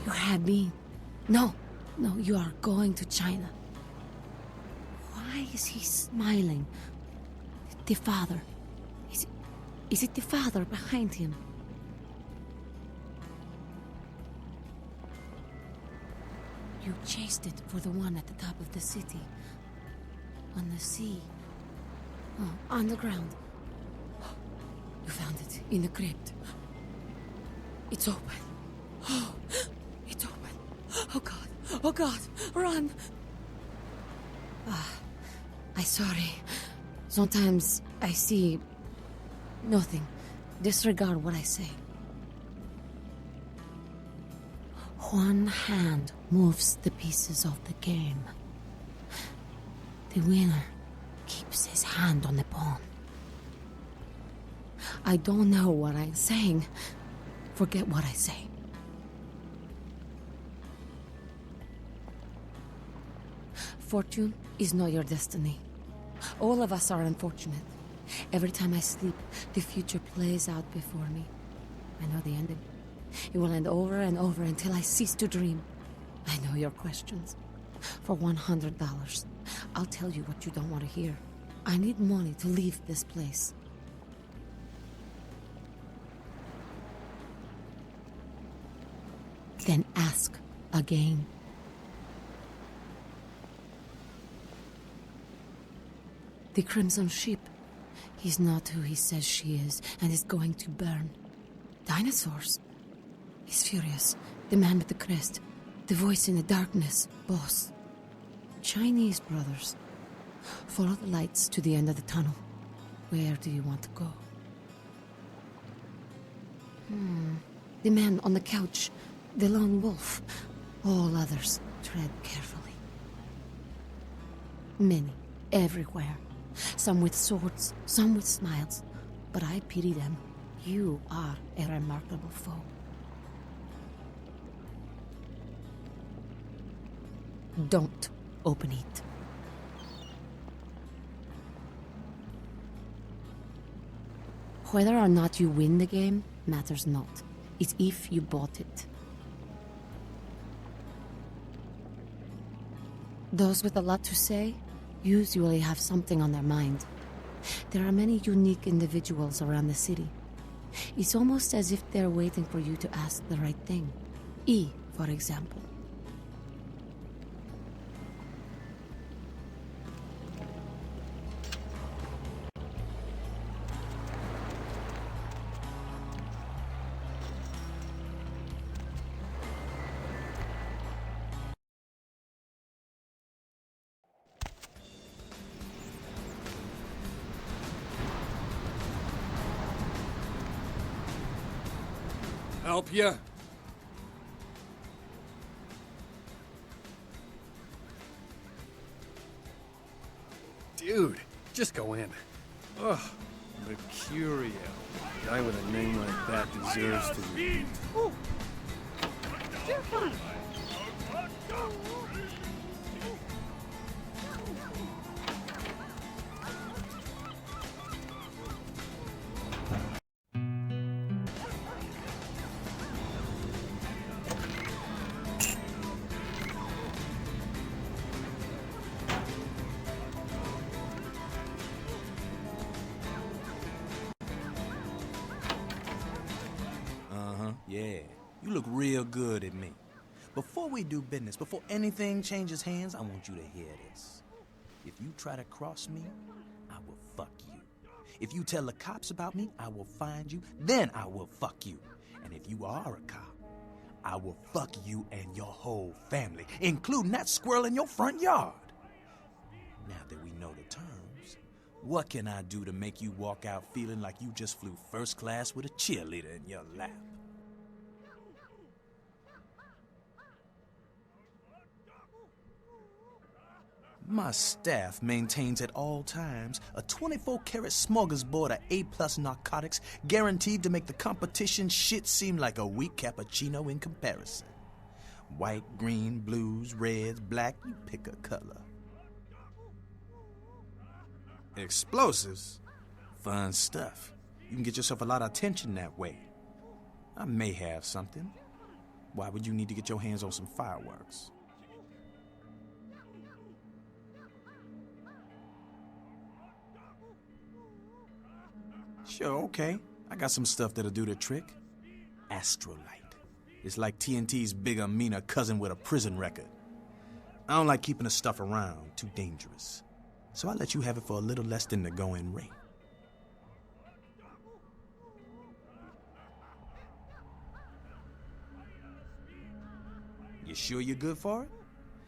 You have been. No, you are going to China. Why is he smiling? The father. Is it the father behind him? You chased it for the one at the top of the city. On the sea. Oh, on the ground. You found it in the crypt. It's open. Oh, it's open. Oh God, run! I'm sorry. Sometimes I see nothing. Disregard what I say. One hand moves the pieces of the game. The winner keeps his hand on the pawn. I don't know what I'm saying. Forget what I say. Fortune is not your destiny. All of us are unfortunate. Every time I sleep, the future plays out before me. I know the ending. It will end over and over until I cease to dream. I know your questions. For $100, I'll tell you what you don't want to hear. I need money to leave this place. Then ask again. The Crimson Ship. He's not who he says she is, and is going to burn. Dinosaurs. He's furious. The man with the crest. The voice in the darkness. Boss. Chinese brothers. Follow the lights to the end of the tunnel. Where do you want to go? The man on the couch. The lone wolf. All others, tread carefully. Many, everywhere. Some with swords, some with smiles. But I pity them. You are a remarkable foe. Don't open it. Whether or not you win the game matters not. It's if you bought it. Those with a lot to say usually have something on their mind. There are many unique individuals around the city. It's almost as if they're waiting for you to ask the right thing. E, for example. Help ya? Dude, just go in. Ugh, Mercurio. A guy with a name like that deserves to be. Yeah, you look real good at me. Before we do business, before anything changes hands, I want you to hear this. If you try to cross me, I will fuck you. If you tell the cops about me, I will find you, then I will fuck you. And if you are a cop, I will fuck you and your whole family, including that squirrel in your front yard. Now that we know the terms, what can I do to make you walk out feeling like you just flew first class with a cheerleader in your lap? My staff maintains at all times a 24-karat smorgasbord of A+ narcotics guaranteed to make the competition shit seem like a weak cappuccino in comparison. White, green, blues, reds, black, you pick a color. Explosives? Fun stuff. You can get yourself a lot of attention that way. I may have something. Why would you need to get your hands on some fireworks? Sure, okay. I got some stuff that'll do the trick. Astrolight. It's like TNT's bigger, meaner cousin with a prison record. I don't like keeping the stuff around. Too dangerous. So I let you have it for a little less than the going rate. You sure you're good for it?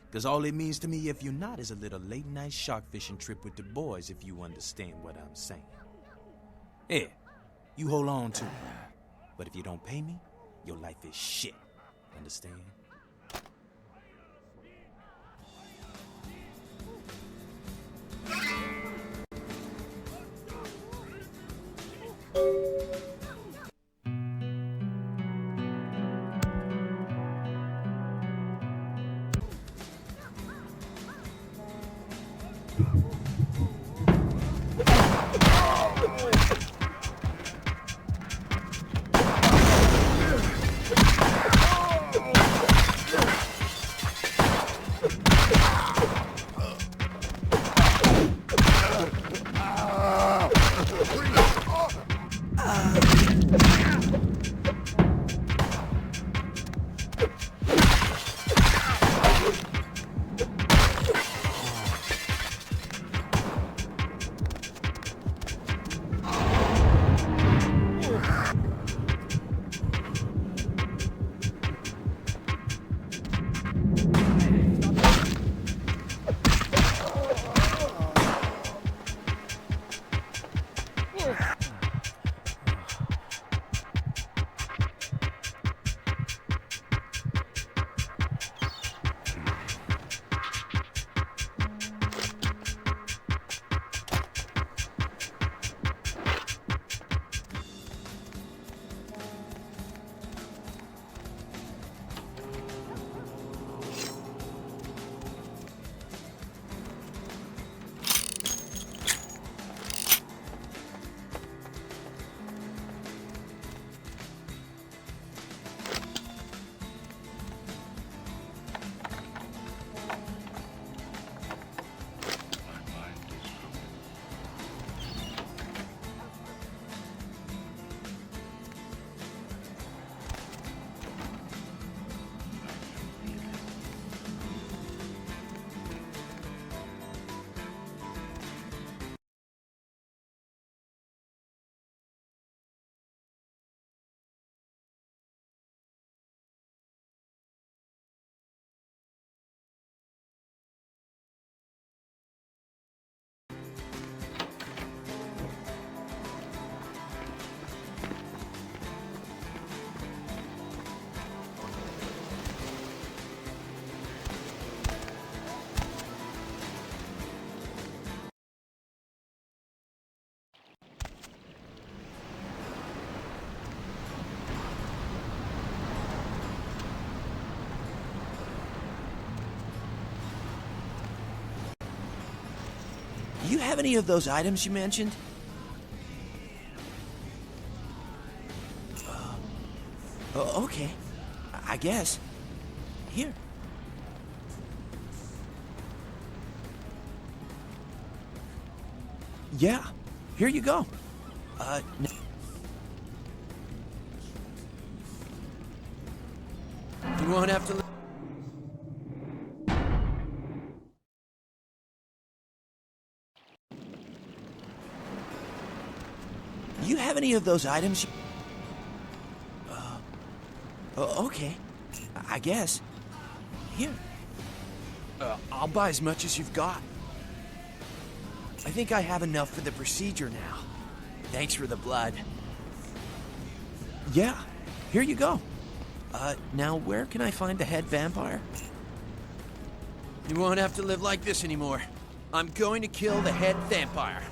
Because all it means to me if you're not is a little late-night shark fishing trip with the boys, if you understand what I'm saying. Here, you hold on to it. But if you don't pay me, your life is shit. Understand? Do you have any of those items you mentioned? Okay. I guess. Here. Yeah. Here you go. You won't have to... Do you have any of those items? Okay. I guess. Here. I'll buy as much as you've got. I think I have enough for the procedure now. Thanks for the blood. Yeah. Here you go. Now where can I find the head vampire? You won't have to live like this anymore. I'm going to kill the head vampire.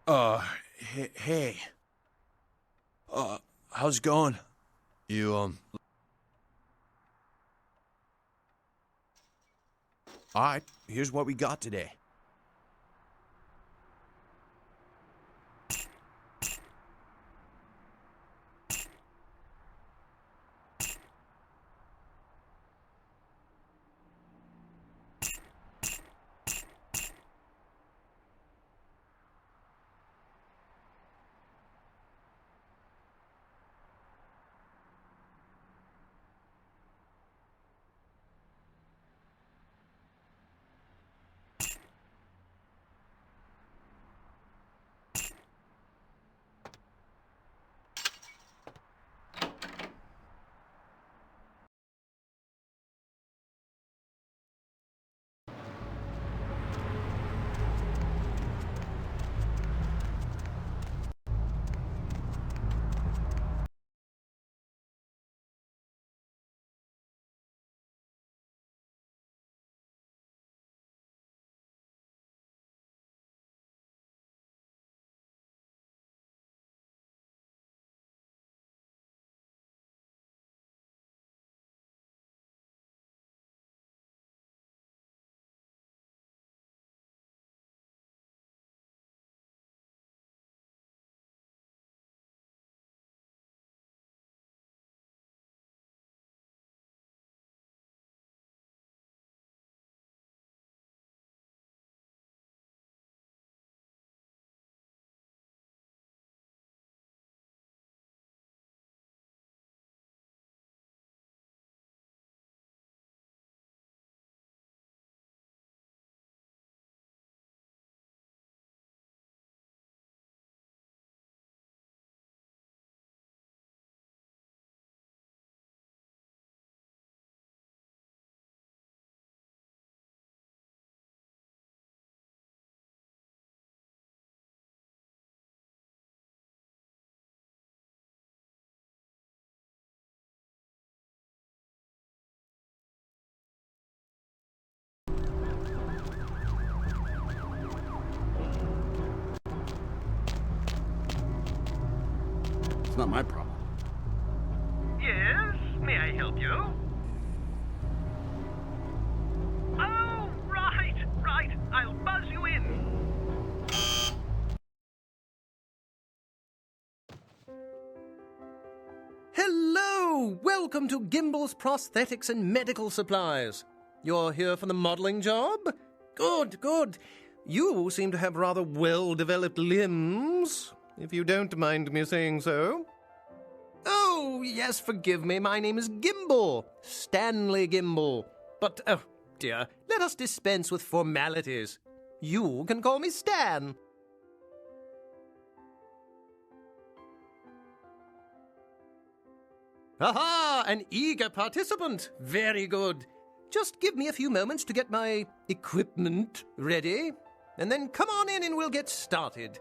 Hey. How's it going? You, Alright, here's what we got today. It's not my problem. Yes? May I help you? Oh, right. I'll buzz you in. Hello! Welcome to Gimble's Prosthetics and Medical Supplies. You're here for the modeling job? Good. You seem to have rather well-developed limbs, if you don't mind me saying so. Oh, yes, forgive me. My name is Gimble. Stanley Gimble. But, oh, dear, let us dispense with formalities. You can call me Stan. Aha! An eager participant. Very good. Just give me a few moments to get my equipment ready, and then come on in and we'll get started.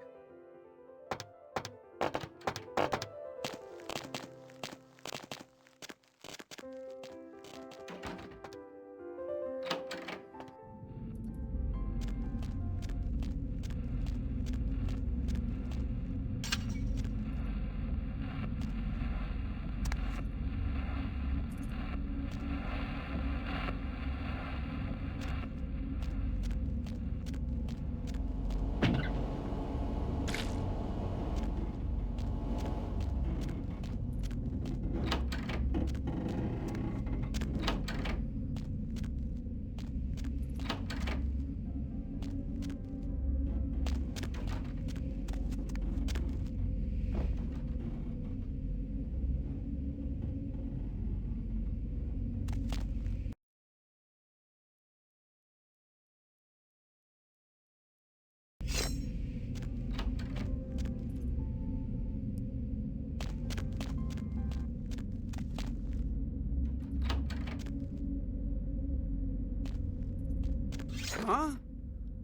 Huh?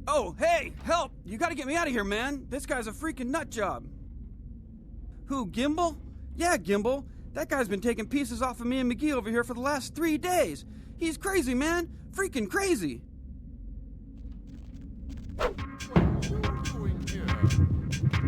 Oh, hey, help! You gotta get me out of here, man. This guy's a freaking nut job. Who, Gimble? Yeah, Gimble. That guy's been taking pieces off of me and McGee over here for the last 3 days. He's crazy, man. Freaking crazy. What are you doing here?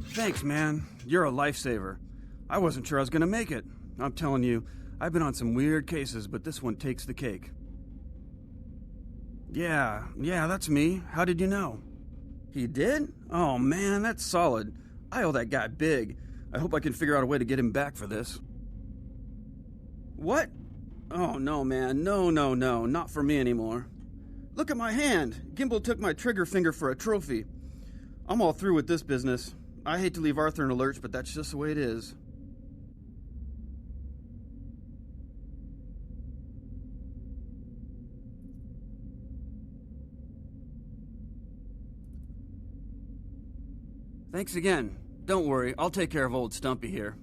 Thanks, man. You're a lifesaver. I wasn't sure I was gonna make it. I'm telling you, I've been on some weird cases, but this one takes the cake. Yeah, that's me. How did you know? He did? Oh man, that's solid. I owe that guy big. I hope I can figure out a way to get him back for this. What? Oh no, man. No, not for me anymore. Look at my hand. Gimbal took my trigger finger for a trophy. I'm all through with this business. I hate to leave Arthur in a lurch, but that's just the way it is. Thanks again. Don't worry, I'll take care of old Stumpy here.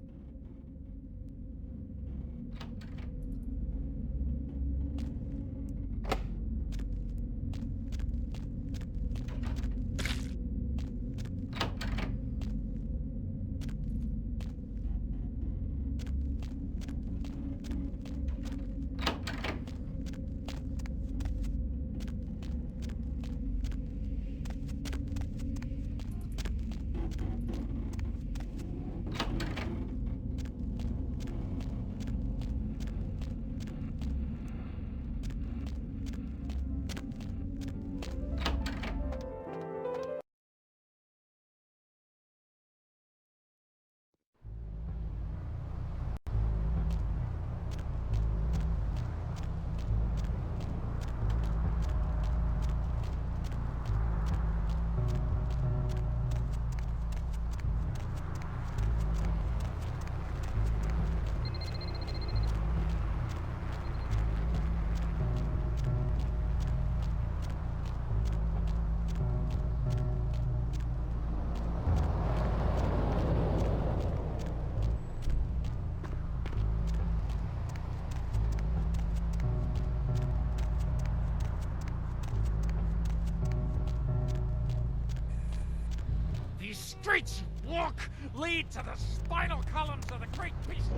These streets you walk lead to the spinal columns of the great beasts.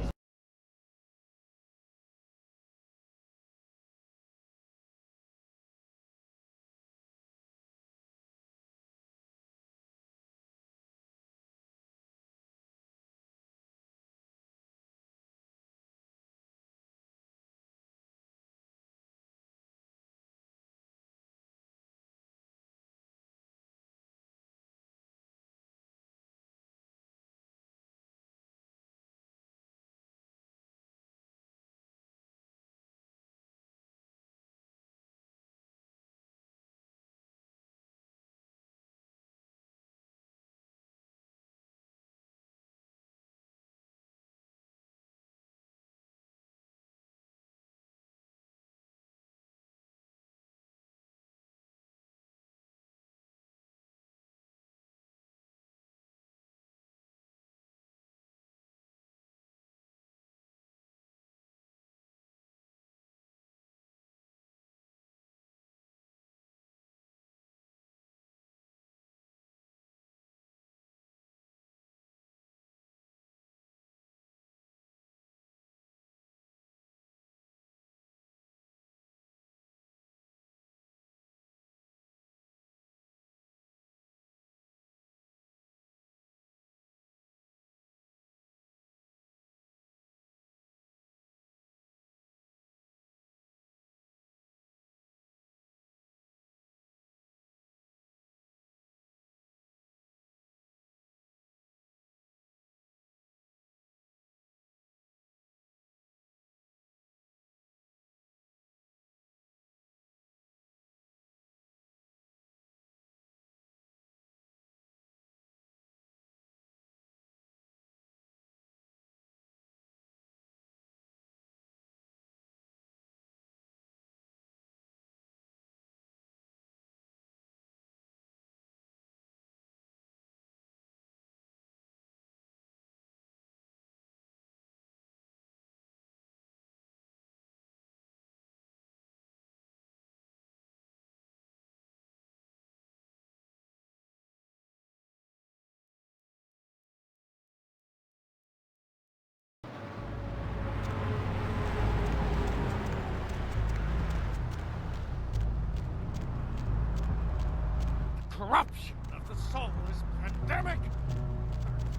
gimmick!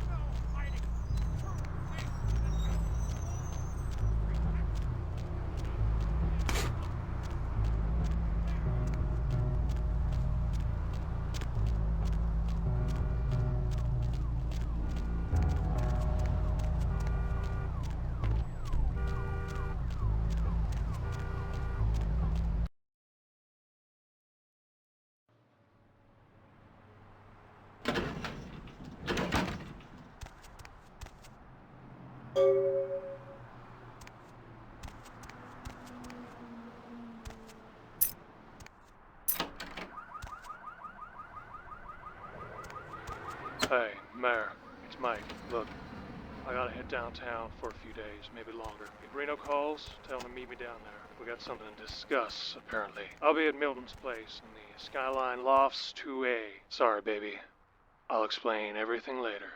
No hiding. Hey, Mayor, it's Mike. Look, I gotta head downtown for a few days, maybe longer. If Reno calls, tell him to meet me down there. We got something to discuss, apparently. I'll be at Milton's place in the Skyline Lofts 2A. Sorry, baby. I'll explain everything later.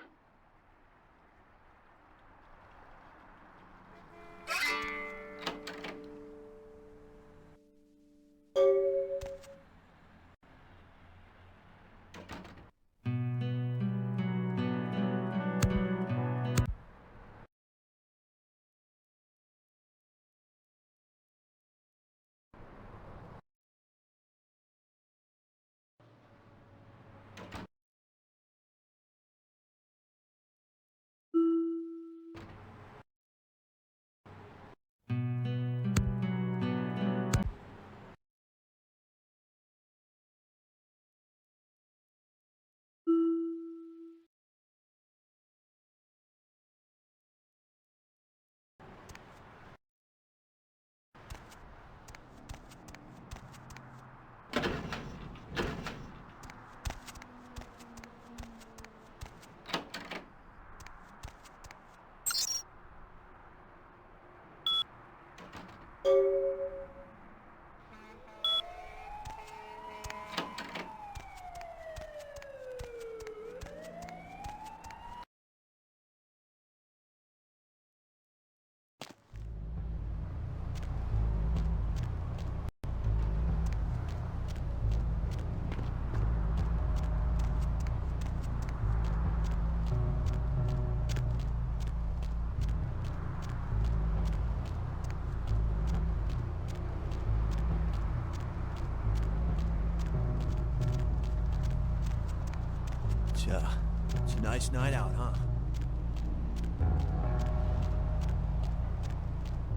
It's a nice night out, huh?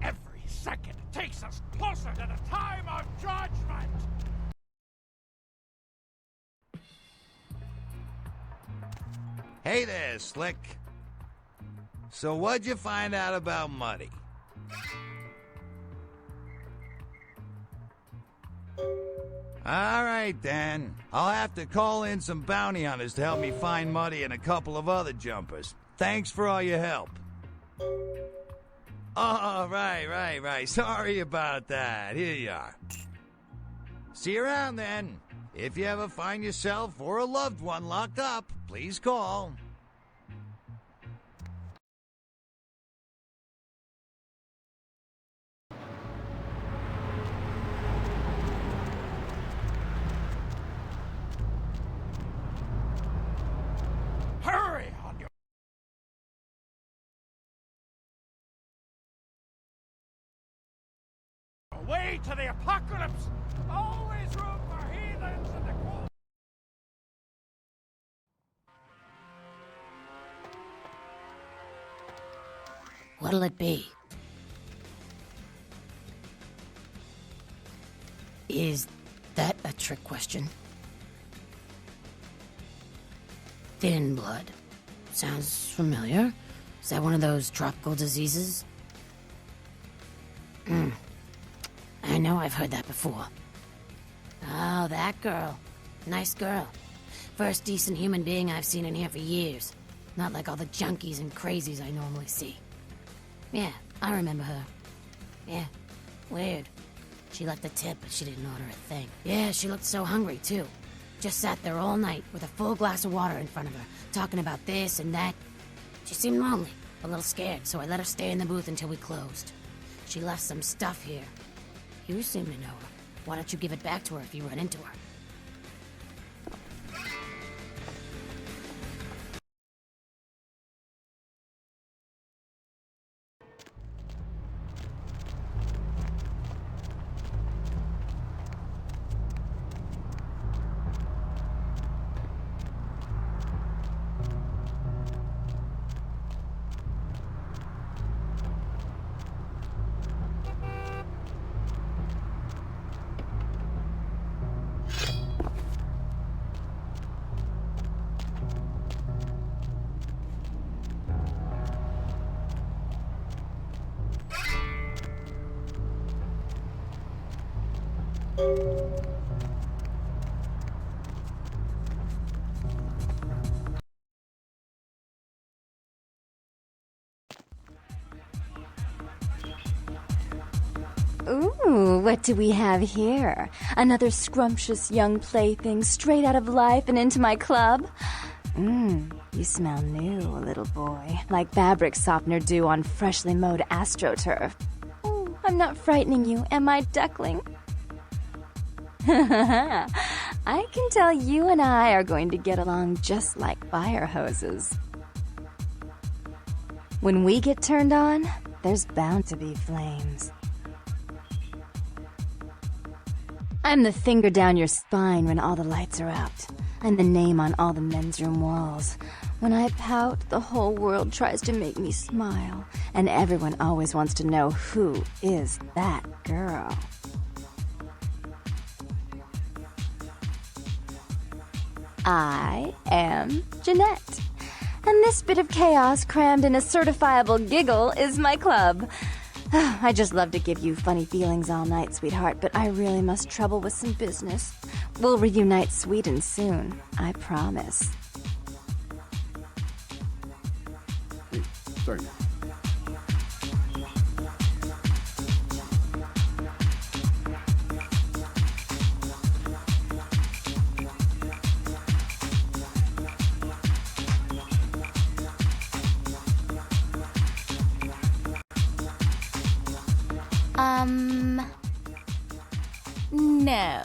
Every second takes us closer to the time of judgment! Hey there, Slick. So what'd you find out about Muddy? All right, then. I'll have to call in some bounty hunters to help me find Muddy and a couple of other jumpers. Thanks for all your help. Oh, right. Sorry about that. Here you are. See you around, then. If you ever find yourself or a loved one locked up, please call. Hurry on your way to the apocalypse! Always room for heathens in the cool. What'll it be? Is that a trick question? Thin blood. Sounds familiar. Is that one of those tropical diseases? I know I've heard that before. Oh, that girl. Nice girl. First decent human being I've seen in here for years. Not like all the junkies and crazies I normally see. Yeah, I remember her. Yeah, weird. She left a tip, but she didn't order a thing. Yeah, she looked so hungry, too. Just sat there all night with a full glass of water in front of her, talking about this and that. She seemed lonely, a little scared, so I let her stay in the booth until we closed. She left some stuff here. You seem to know her. Why don't you give it back to her if you run into her? Ooh, what do we have here? Another scrumptious young plaything straight out of life and into my club? You smell new, little boy, like fabric softener dew on freshly mowed astroturf. Oh, I'm not frightening you, am I, duckling? I can tell you and I are going to get along just like fire hoses. When we get turned on, there's bound to be flames. I'm the finger down your spine when all the lights are out. I'm the name on all the men's room walls. When I pout, the whole world tries to make me smile. And everyone always wants to know who is that girl. I am Jeanette. And this bit of chaos crammed in a certifiable giggle is my club. I just love to give you funny feelings all night, sweetheart, but I really must trouble with some business. We'll reunite sweet and soon, I promise. Hey, sorry. No.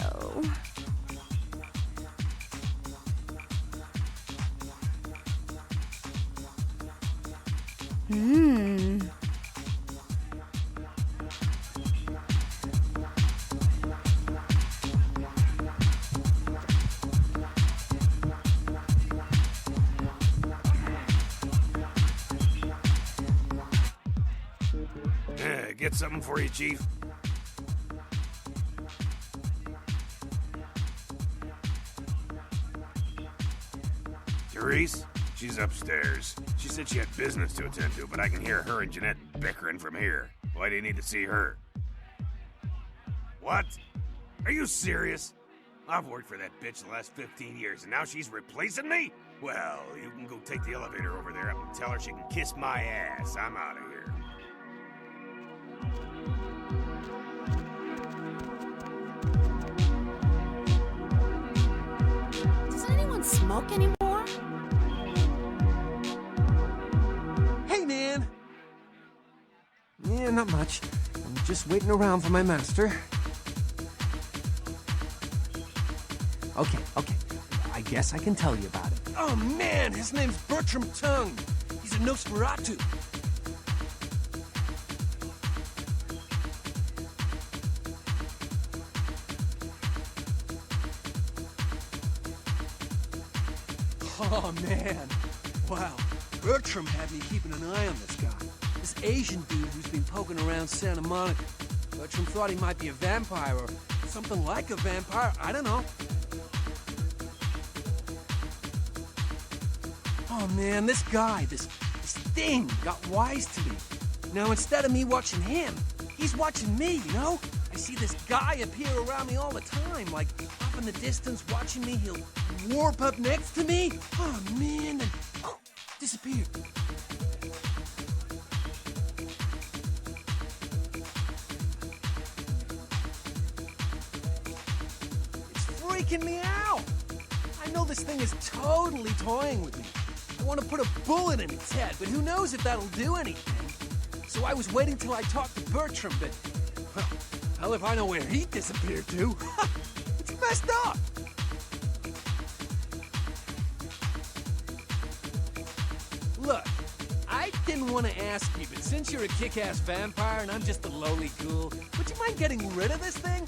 Get something for you, Chief. Therese? She's upstairs. She said she had business to attend to, but I can hear her and Jeanette bickering from here. Why do you need to see her? What? Are you serious? I've worked for that bitch the last 15 years, and now she's replacing me? Well, you can go take the elevator over there and tell her she can kiss my ass. I'm out of here. Does anyone smoke anymore? Hey, man! Yeah, not much. I'm just waiting around for my master. Okay. I guess I can tell you about it. Oh, man! His name's Bertram Tongue. He's a Nosferatu. Oh, man. Wow. Bertram had me keeping an eye on this guy. This Asian dude who's been poking around Santa Monica. Bertram thought he might be a vampire or something like a vampire. I don't know. Oh, man, this guy, this thing got wise to me. Now, instead of me watching him, he's watching me, you know? I see this guy appear around me all the time, like off in the distance watching me. He'll warp up next to me. Oh, man, and disappear. It's freaking me out. I know this thing is totally toying with me. I want to put a bullet in its head, but who knows if that'll do anything. So I was waiting till I talked to Bertram, but well, hell if I know where he disappeared to. It's messed up. Look, I didn't want to ask you, but since you're a kick-ass vampire and I'm just a lowly ghoul, would you mind getting rid of this thing?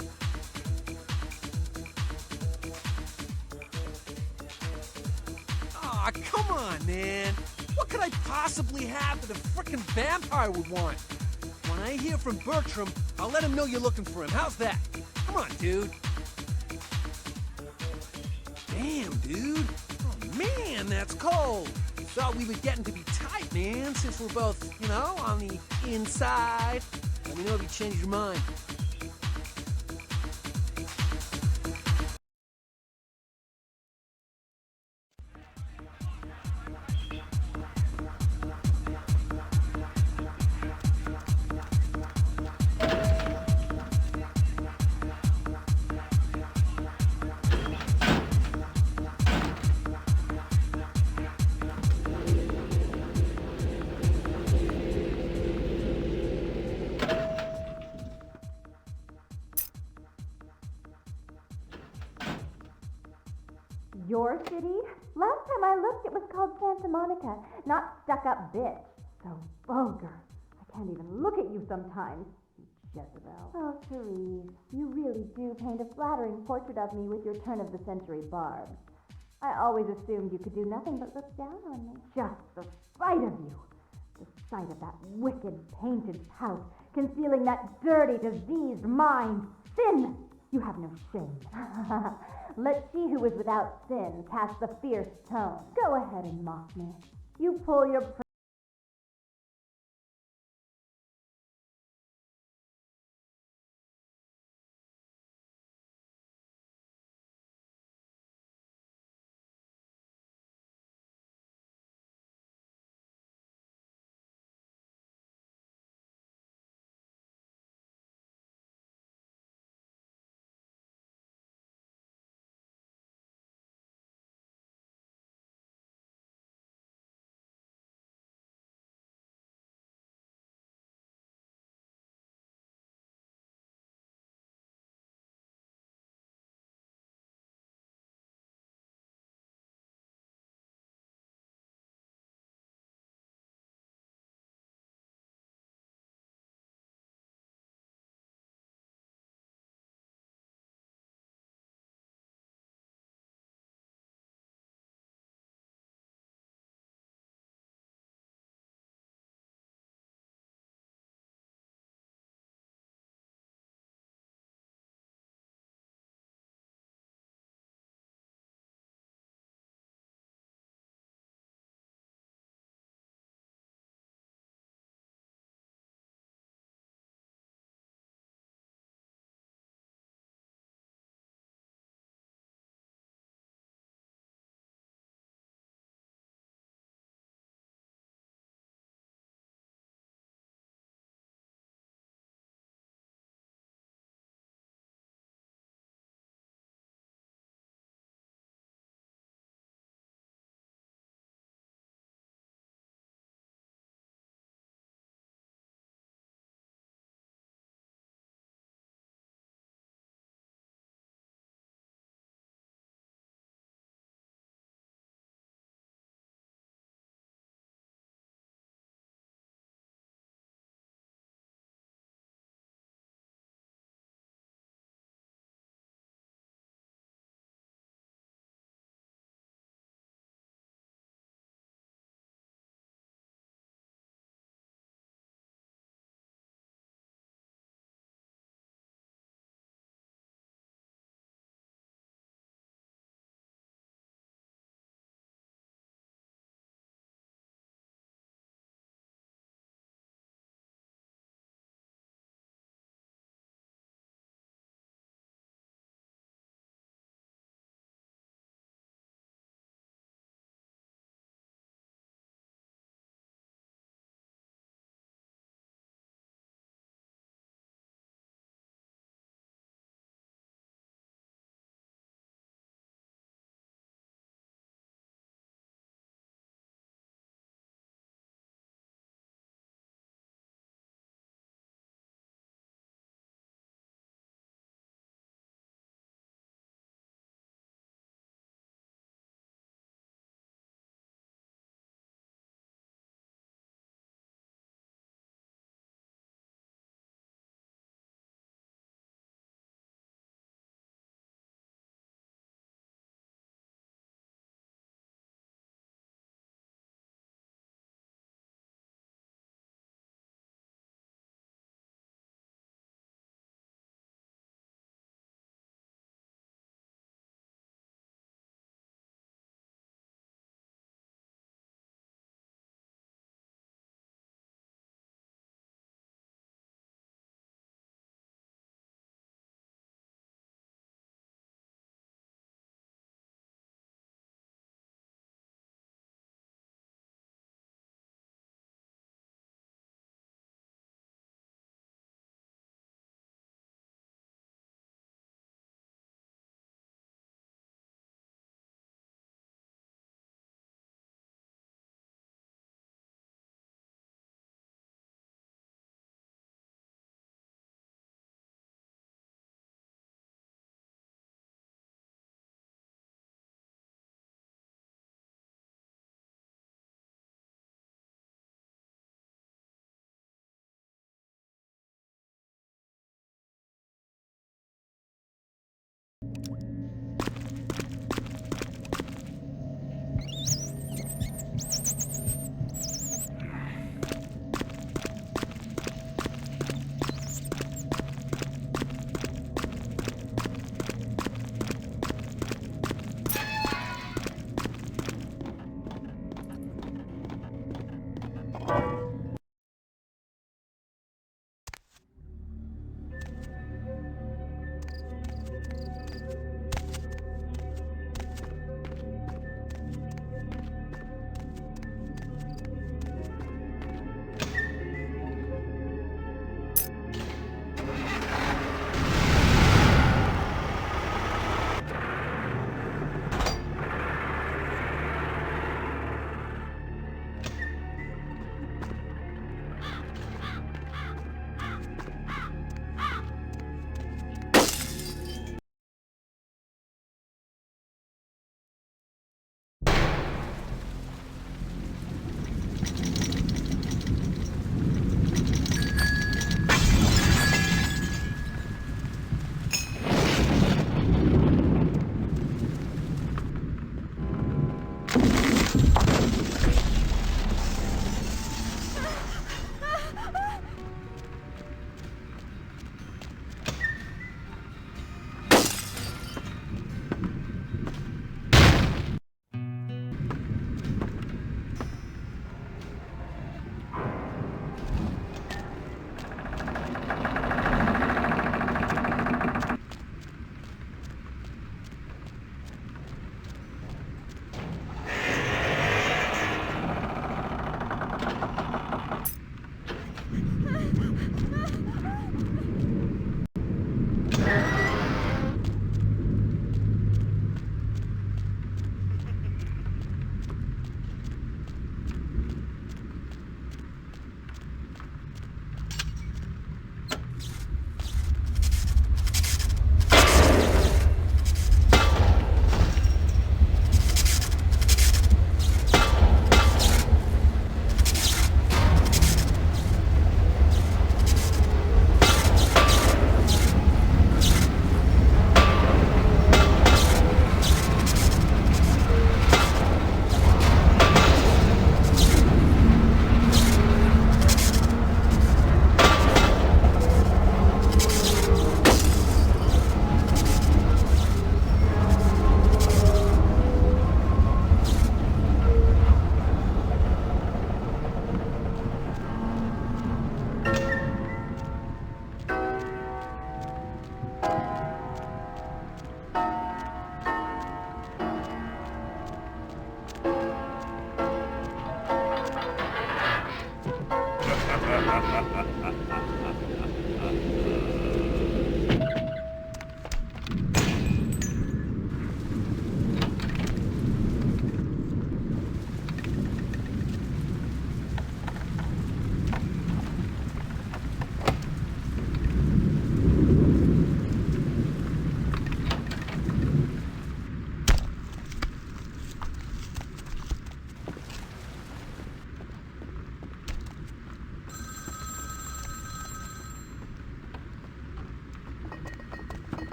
Aw, come on, man. What could I possibly have that a frickin' vampire would want? When I hear from Bertram, I'll let him know you're looking for him. How's that? Come on, dude. Damn, dude. Oh, man, that's cold. Thought we were getting to be tight, man, since we're both, you know, on the inside. Let me know if you change your mind. Your city? Last time I looked, it was called Santa Monica, not stuck-up bitch. So vulgar. I can't even look at you sometimes. Jezebel. Oh, Therese, you really do paint a flattering portrait of me with your turn-of-the-century barbs. I always assumed you could do nothing but look down on me. Just the sight of you. The sight of that wicked painted pout, concealing that dirty, diseased mind. Sin! You have no shame. Let she who is without sin cast the fierce tone. Go ahead and mock me. You pull your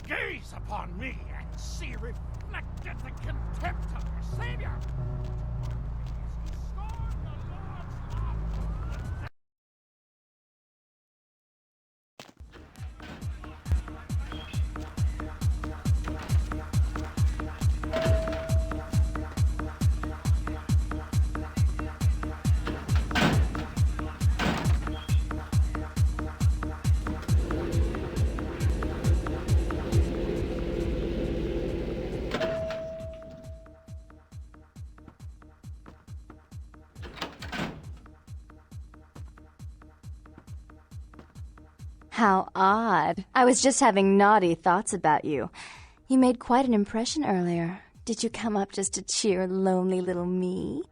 Gaze upon me and see reflected the contempt of your savior. How odd. I was just having naughty thoughts about you. You made quite an impression earlier. Did you come up just to cheer lonely little me?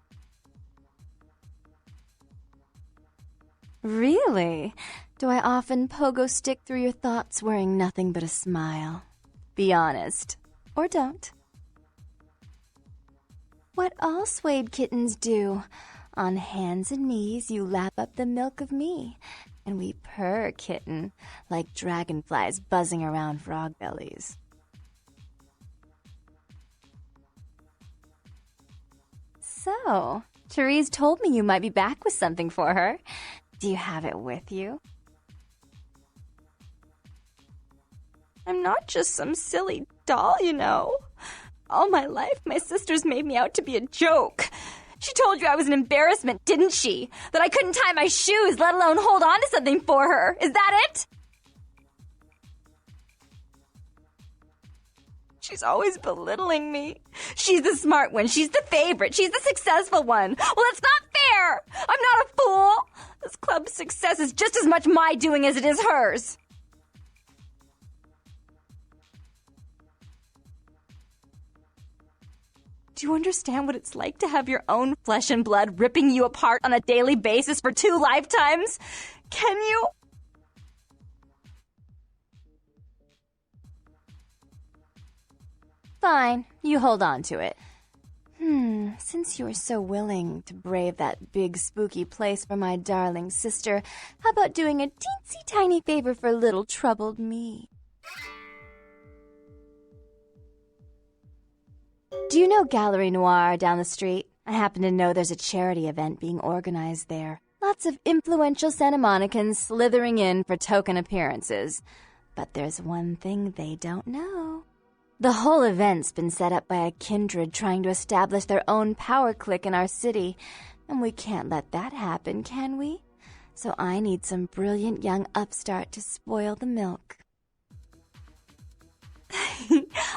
Really? Do I often pogo stick through your thoughts wearing nothing but a smile? Be honest. Or don't. What all swayed kittens do. On hands and knees you lap up the milk of me. And we purr, kitten, like dragonflies buzzing around frog bellies. So, Therese told me you might be back with something for her. Do you have it with you? I'm not just some silly doll, you know. All my life, my sisters made me out to be a joke. She told you I was an embarrassment, didn't she? That I couldn't tie my shoes, let alone hold on to something for her. Is that it? She's always belittling me. She's the smart one. She's the favorite. She's the successful one. Well, it's not fair. I'm not a fool. This club's success is just as much my doing as it is hers. Do you understand what it's like to have your own flesh and blood ripping you apart on a daily basis for 2 lifetimes? Can you? Fine, you hold on to it. Since you're so willing to brave that big spooky place for my darling sister, how about doing a teensy tiny favor for little troubled me? Do you know Gallery Noir down the street? I happen to know there's a charity event being organized there. Lots of influential Santa Monicans slithering in for token appearances. But there's one thing they don't know. The whole event's been set up by a kindred trying to establish their own power clique in our city, and we can't let that happen, can we? So I need some brilliant young upstart to spoil the milk.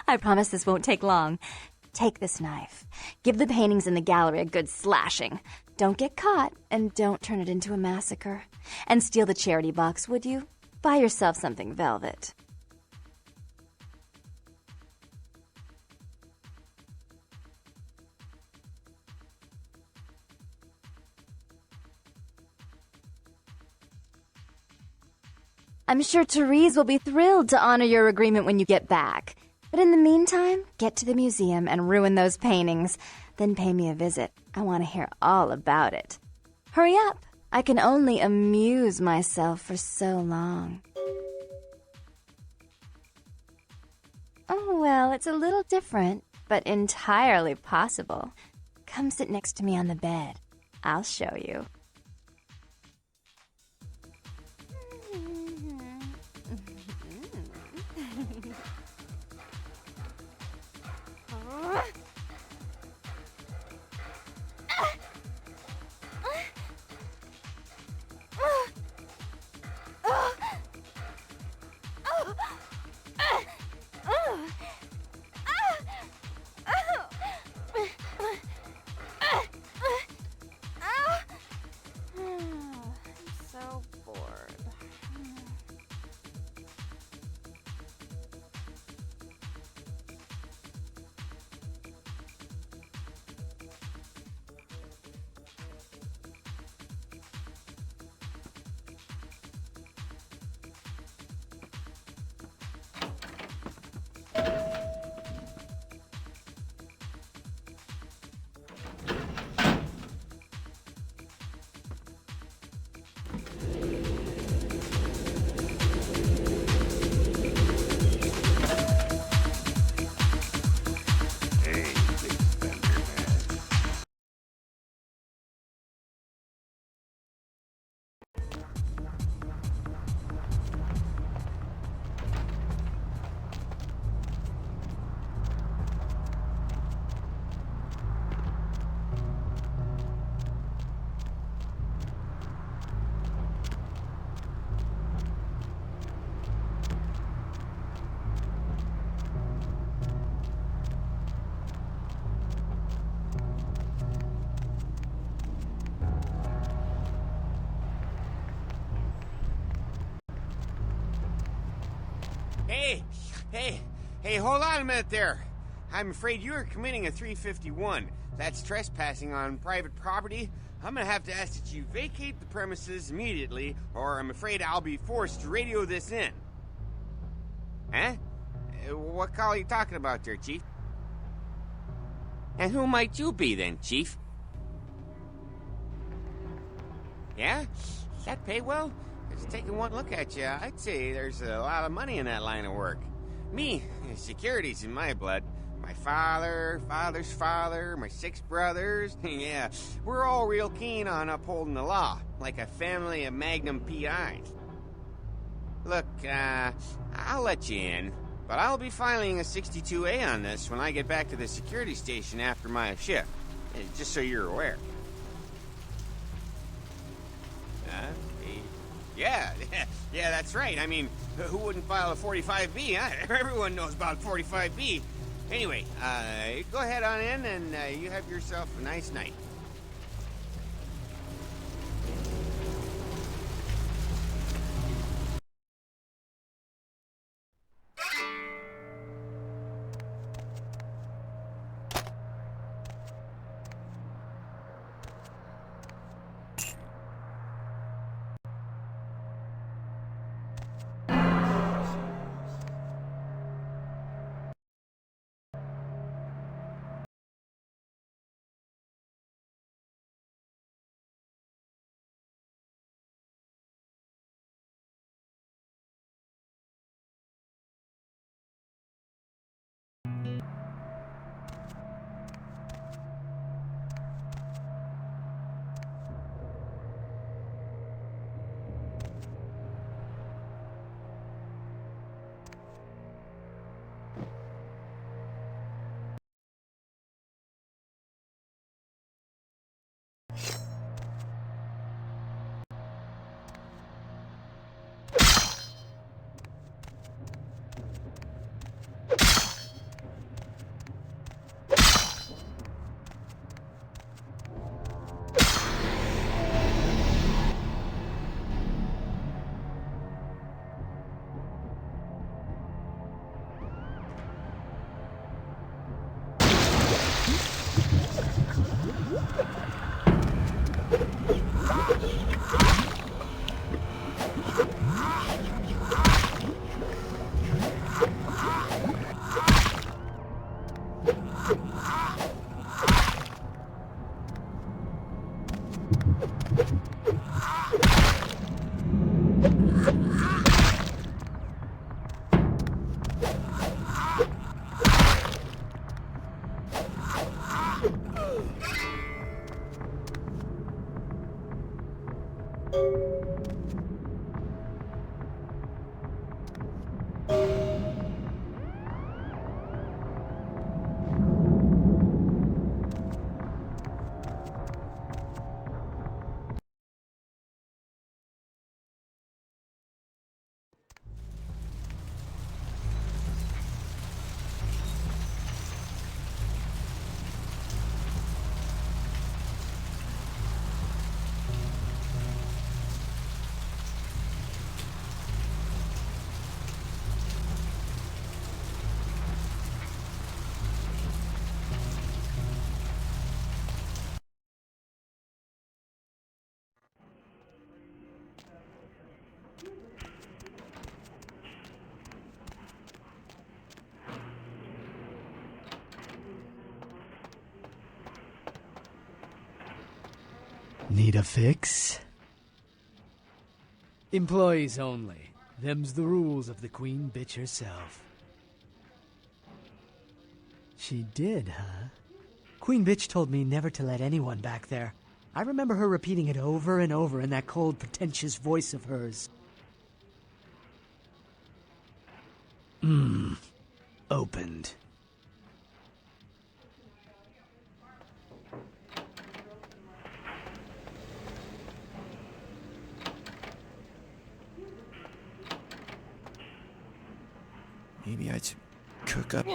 I promise this won't take long. Take this knife. Give the paintings in the gallery a good slashing. Don't get caught, and don't turn it into a massacre. And steal the charity box, would you? Buy yourself something velvet. I'm sure Therese will be thrilled to honor your agreement when you get back. But in the meantime, get to the museum and ruin those paintings. Then pay me a visit. I want to hear all about it. Hurry up. I can only amuse myself for so long. Oh, well, it's a little different, but entirely possible. Come sit next to me on the bed. I'll show you. So bored. Hey, hold on a minute there. I'm afraid you are committing a 351. That's trespassing on private property. I'm gonna have to ask that you vacate the premises immediately, or I'm afraid I'll be forced to radio this in. Huh? What call are you talking about there, Chief? And who might you be then, Chief? Yeah? Does that pay well? Just taking one look at you, I'd say there's a lot of money in that line of work. Me, security's in my blood. My father, father's father, my 6 brothers. Yeah, we're all real keen on upholding the law, like a family of Magnum PIs. Look, I'll let you in, but I'll be filing a 62A on this when I get back to the security station after my shift, just so you're aware. Yeah, that's right. I mean, who wouldn't file a 45B, huh? Everyone knows about 45B. Anyway, go ahead on in, and you have yourself a nice night. Need a fix? Employees only. Them's the rules of the Queen Bitch herself. She did, huh? Queen Bitch told me never to let anyone back there. I remember her repeating it over and over in that cold, pretentious voice of hers. Opened. Maybe I should cook up.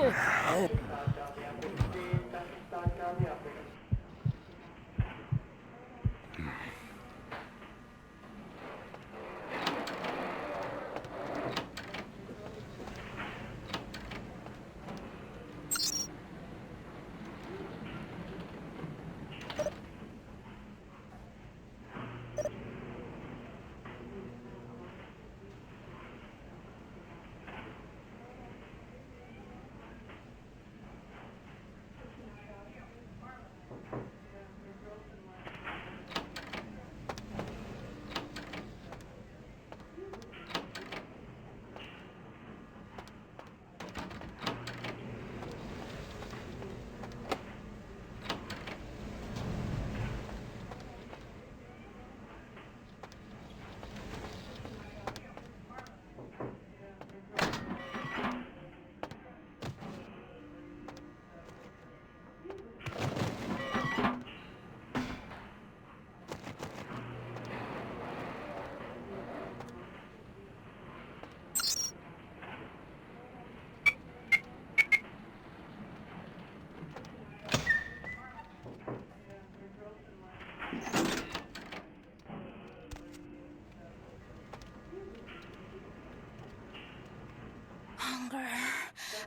Hunger.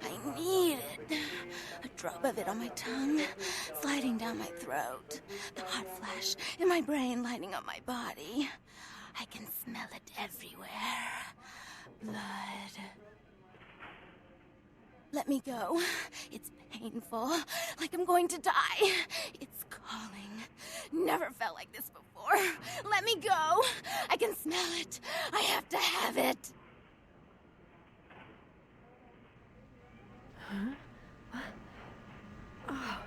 I need it. A drop of it on my tongue, sliding down my throat. The hot flash in my brain lighting up my body. I can smell it everywhere. Blood. Let me go. It's painful, like I'm going to die. It's calling. Never felt like this before. Let me go. I can smell it. I have to have it. Huh? Oh.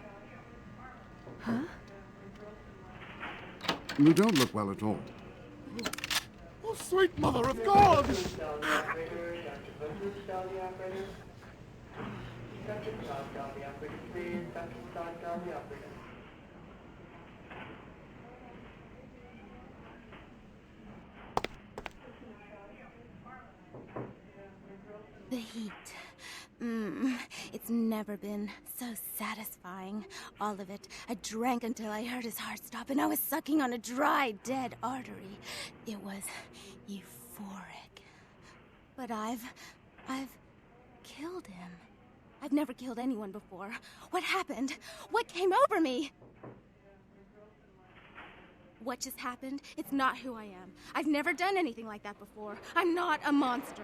Huh? You don't look well at all. Oh, sweet mother of God! The heat. It's never been so satisfying. All of it. I drank until I heard his heart stop and I was sucking on a dry, dead artery. It was euphoric. But I've killed him. I've never killed anyone before. What happened? What came over me? What just happened? It's not who I am. I've never done anything like that before. I'm not a monster.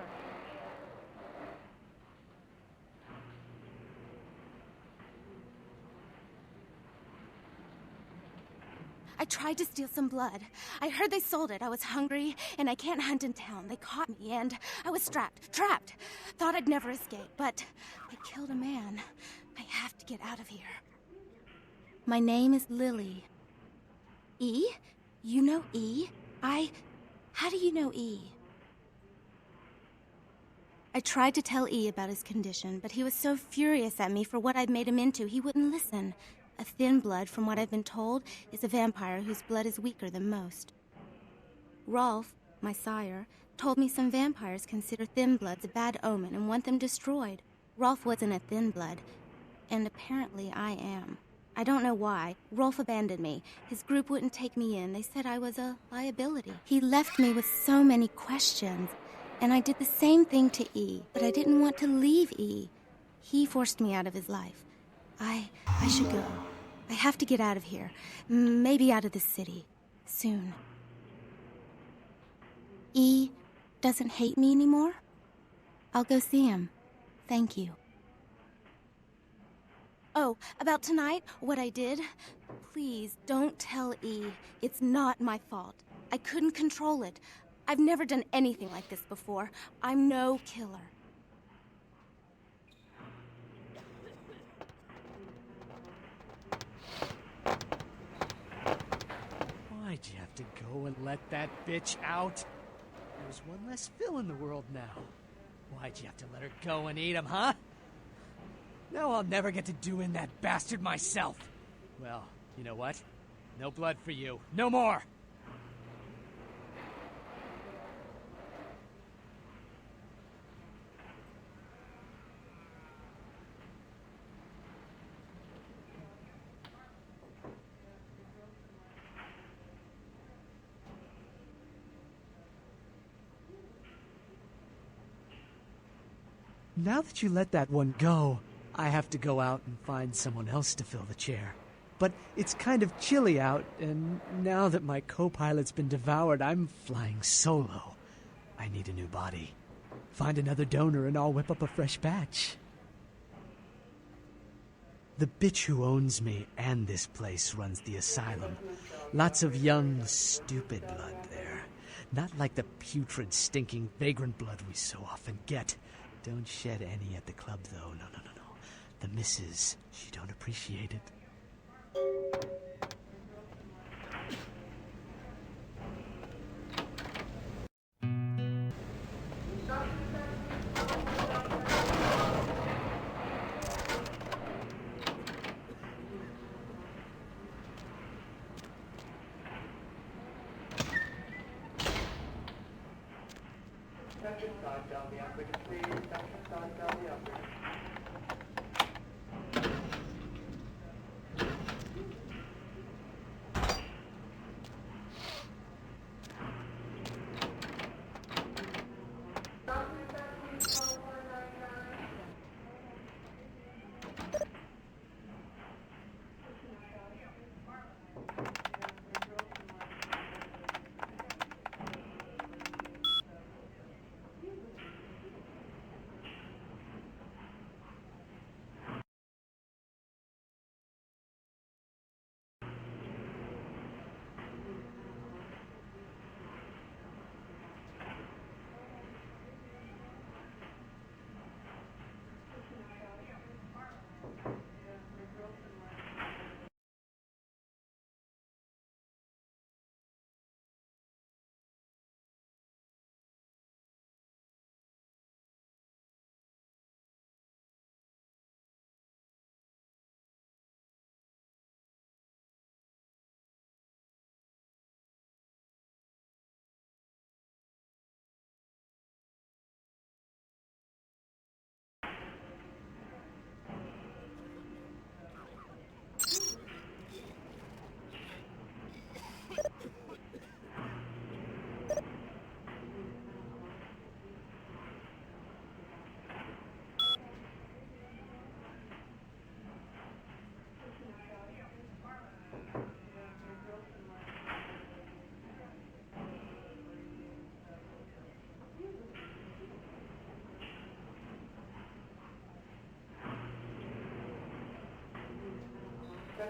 I tried to steal some blood. I heard they sold it. I was hungry, and I can't hunt in town. They caught me, and I was trapped. Thought I'd never escape, but I killed a man. I have to get out of here. My name is Lily. E? You know E? How do you know E? I tried to tell E about his condition, but he was so furious at me for what I'd made him into, he wouldn't listen. A thin blood, from what I've been told, is a vampire whose blood is weaker than most. Rolf, my sire, told me some vampires consider thin bloods a bad omen and want them destroyed. Rolf wasn't a thin blood, and apparently I am. I don't know why. Rolf abandoned me. His group wouldn't take me in. They said I was a liability. He left me with so many questions, and I did the same thing to E, but I didn't want to leave E. He forced me out of his life. I should go. I have to get out of here. Maybe out of this city. Soon. E doesn't hate me anymore? I'll go see him. Thank you. Oh, about tonight, what I did? Please, don't tell E. It's not my fault. I couldn't control it. I've never done anything like this before. I'm no killer. Why'd you have to go and let that bitch out? There's one less Phil in the world now. Why'd you have to let her go and eat him, huh? Now I'll never get to do in that bastard myself. Well, you know what? No blood for you. No more! Now that you let that one go, I have to go out and find someone else to fill the chair. But it's kind of chilly out, and now that my co-pilot's been devoured, I'm flying solo. I need a new body. Find another donor and I'll whip up a fresh batch. The bitch who owns me and this place runs the asylum. Lots of young, stupid blood there. Not like the putrid, stinking, vagrant blood we so often get. Don't shed any at the club, though. No. The missus, she don't appreciate it.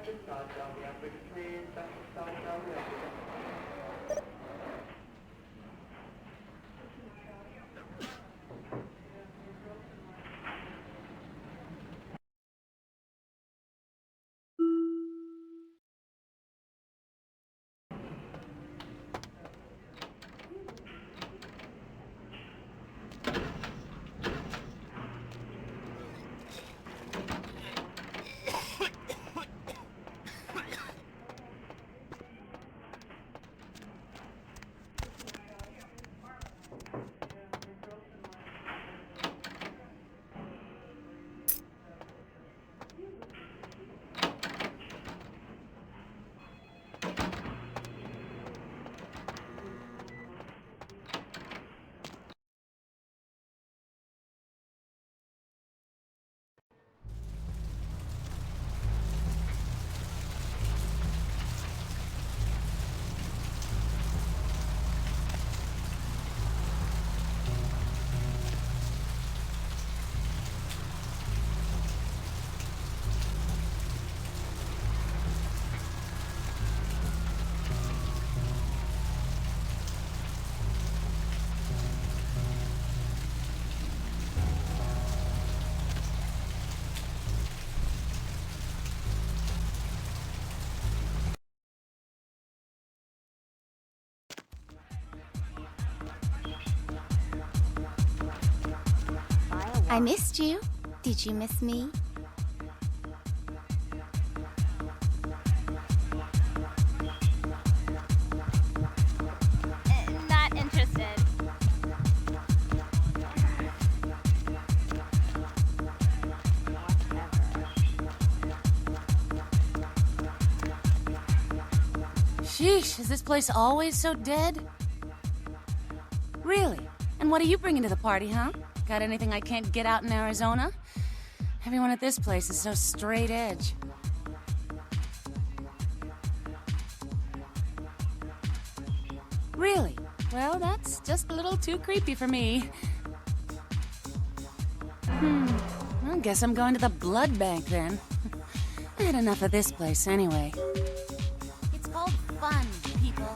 Second started on the operator, please. Second started on the operator. I missed you. Did you miss me? Not interested. Sheesh, is this place always so dead? Really? And what are you bringing to the party, huh? Got anything I can't get out in Arizona? Everyone at this place is so straight edge. Really? Well, that's just a little too creepy for me. I guess I'm going to the blood bank then. I had enough of this place anyway. It's called fun, people.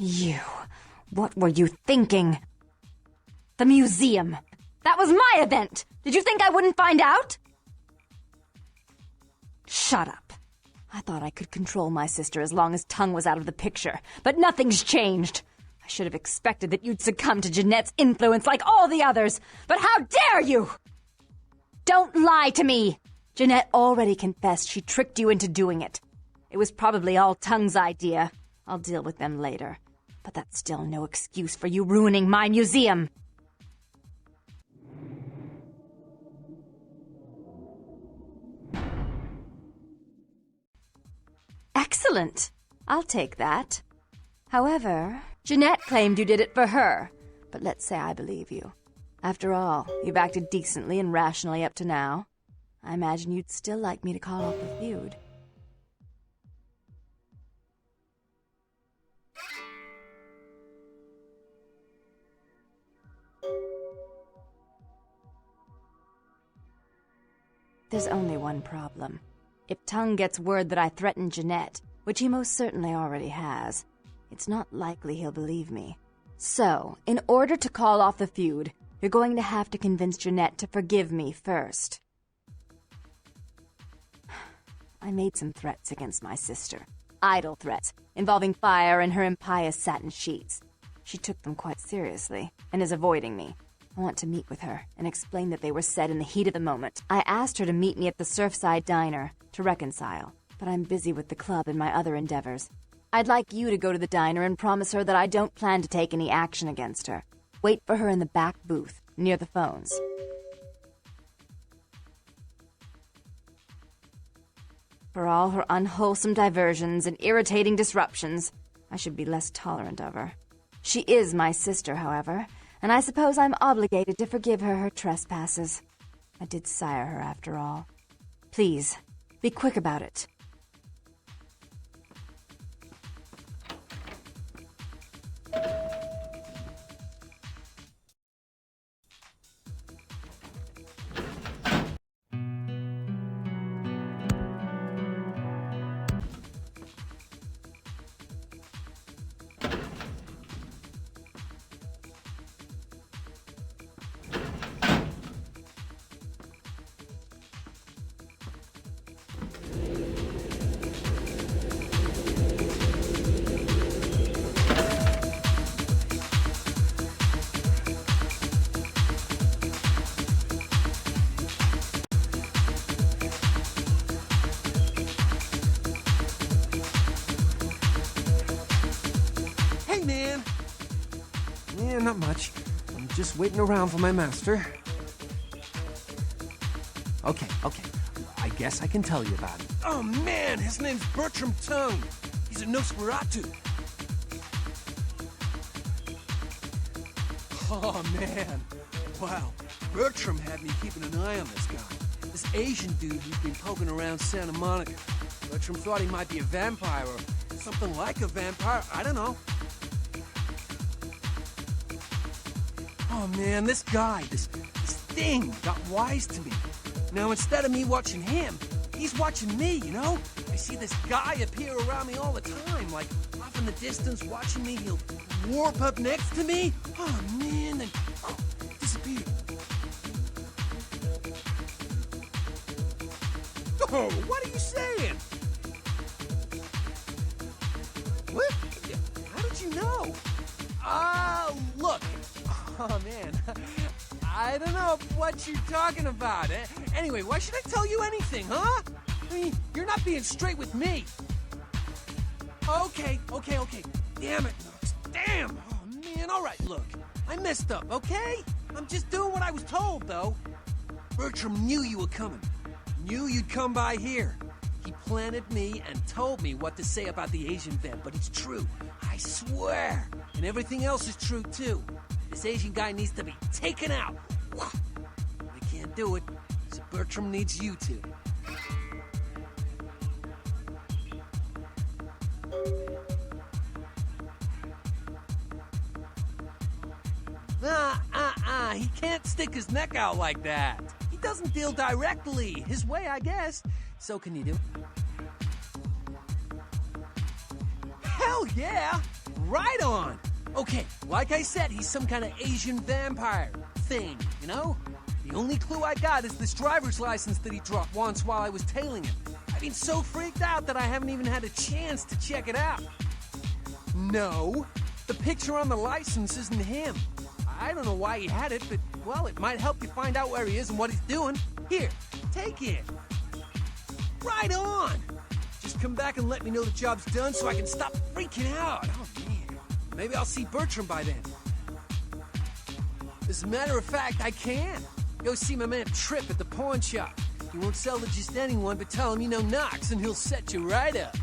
You. What were you thinking? The museum. That was my event! Did you think I wouldn't find out? Shut up. I thought I could control my sister as long as Tongue was out of the picture, but nothing's changed. I should have expected that you'd succumb to Jeanette's influence like all the others, but how dare you! Don't lie to me! Jeanette already confessed she tricked you into doing it. It was probably all Tongue's idea. I'll deal with them later. But that's still no excuse for you ruining my museum. Excellent. I'll take that. However, Jeanette claimed you did it for her. But let's say I believe you. After all, you've acted decently and rationally up to now. I imagine you'd still like me to call off the feud. There's only one problem. If Tongue gets word that I threatened Jeanette, which he most certainly already has, it's not likely he'll believe me. So, in order to call off the feud, you're going to have to convince Jeanette to forgive me first. I made some threats against my sister. Idle threats, involving fire and her impious satin sheets. She took them quite seriously and is avoiding me. I want to meet with her and explain that they were said in the heat of the moment. I asked her to meet me at the Surfside Diner to reconcile, but I'm busy with the club and my other endeavors. I'd like you to go to the diner and promise her that I don't plan to take any action against her. Wait for her in the back booth, near the phones. For all her unwholesome diversions and irritating disruptions, I should be less tolerant of her. She is my sister, however, and I suppose I'm obligated to forgive her trespasses. I did sire her, after all. Please, be quick about it. Not much. I'm just waiting around for my master. Okay. I guess I can tell you about it. Oh man, his name's Bertram Tongue. He's a Nosferatu. Oh man. Wow. Bertram had me keeping an eye on this guy. This Asian dude who's been poking around Santa Monica. Bertram thought he might be a vampire or something like a vampire. I don't know. Oh man, this guy, this thing got wise to me. Now instead of me watching him, he's watching me, you know? I see this guy appear around me all the time, like off in the distance watching me. He'll warp up next to me. Oh man, then disappear. Oh, what are you saying? What? How did you know? Look. Oh, man. I don't know what you're talking about. Anyway, why should I tell you anything, huh? I mean, you're not being straight with me. Okay. Damn it. Damn. Oh, man. All right, look. I messed up, okay? I'm just doing what I was told, though. Bertram knew you were coming. Knew you'd come by here. He planted me and told me what to say about the Asian vet, but it's true. I swear. And everything else is true, too. This Asian guy needs to be taken out. I can't do it, so Bertram needs you to. He can't stick his neck out like that. He doesn't deal directly. His way, I guess. So can you do it? Hell yeah! Right on! Okay, like I said, he's some kind of Asian vampire thing, you know? The only clue I got is this driver's license that he dropped once while I was tailing him. I've been so freaked out that I haven't even had a chance to check it out. No, the picture on the license isn't him. I don't know why he had it, but, well, it might help you find out where he is and what he's doing. Here, take it. Right on! Just come back and let me know the job's done so I can stop freaking out. Oh, man. Maybe I'll see Bertram by then. As a matter of fact, I can. Go see my man Trip at the pawn shop. He won't sell to just anyone, but tell him you know Knox and he'll set you right up.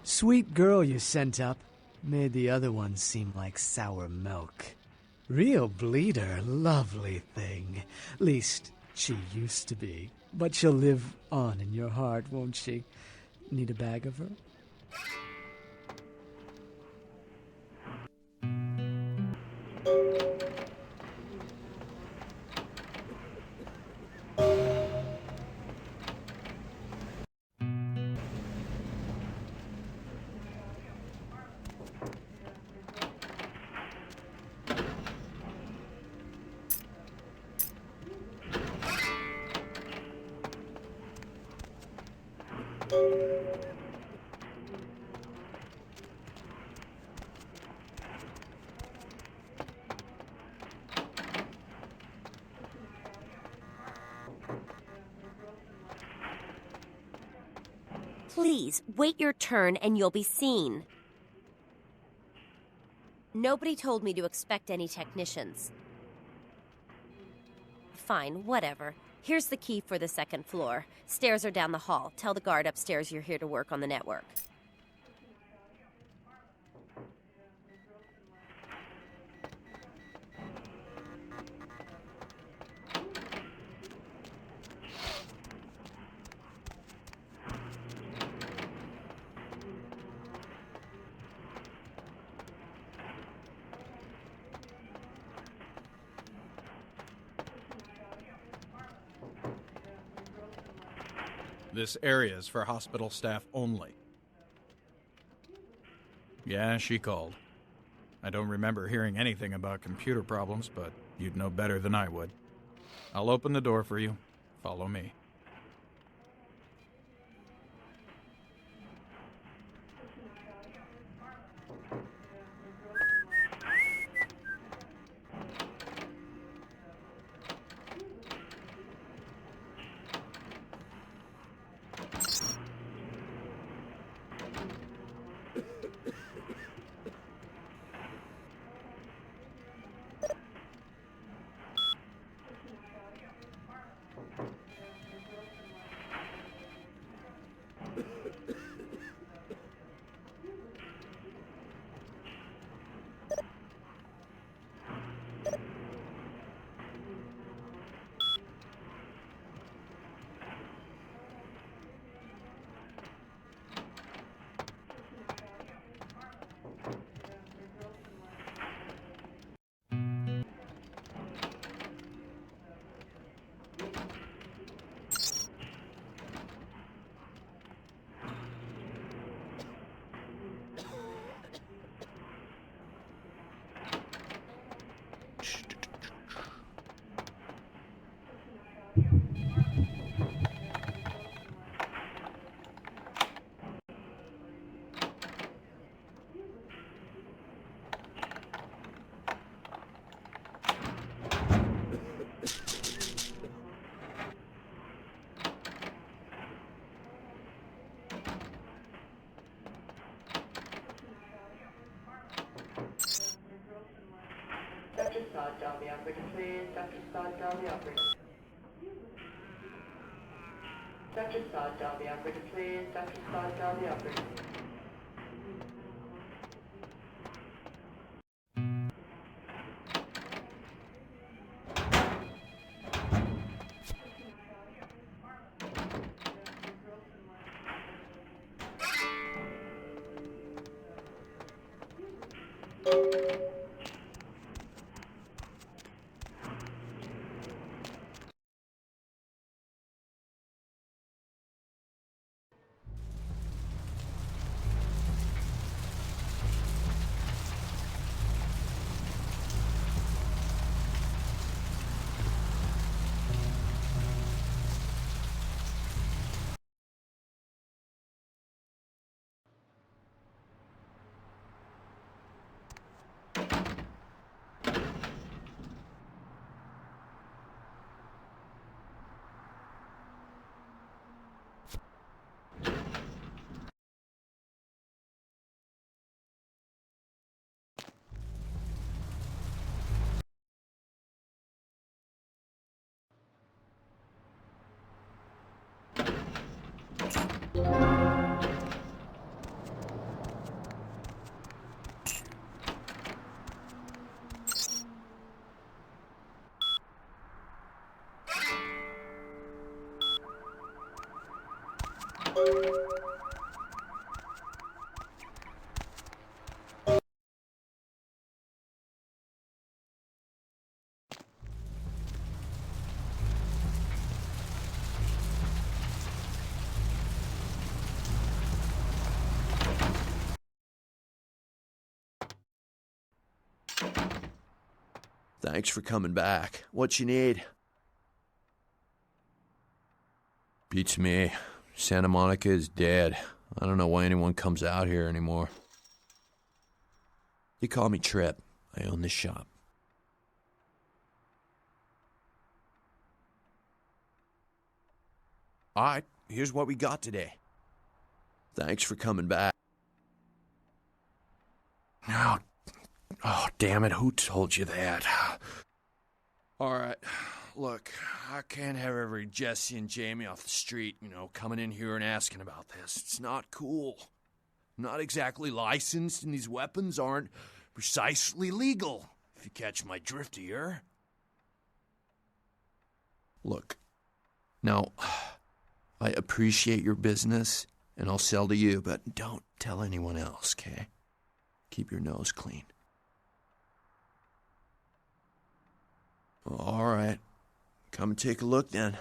Sweet girl you sent up. Made the other one seem like sour milk. Real bleeder, lovely thing. Least, She used to be. But she'll live on in your heart, won't she? Need a bag of her? Please, wait your turn and you'll be seen. Nobody told me to expect any technicians. Fine, whatever. Here's the key for the second floor. Stairs are down the hall. Tell the guard upstairs you're here to work on the network. This area is for hospital staff only. Yeah, she called. I don't remember hearing anything about computer problems, but you'd know better than I would. I'll open the door for you. Follow me. Dr. Sod, down the operator, please. Dr. Sod, down the operator. Dr. Sod, down the operator, please. Dr. Sod, down the operator. Thanks for coming back. What you need? Beats me. Santa Monica is dead. I don't know why anyone comes out here anymore. You call me Trip. I own this shop. Alright, here's what we got today. Thanks for coming back. Now, oh, damn it, who told you that? Alright, look, I can't have every Jesse and Jamie off the street, coming in here and asking about this. It's not cool. I'm not exactly licensed, and these weapons aren't precisely legal, if you catch my drift here. Look, now, I appreciate your business, and I'll sell to you, but don't tell anyone else, okay? Keep your nose clean. All right. Come and take a look then.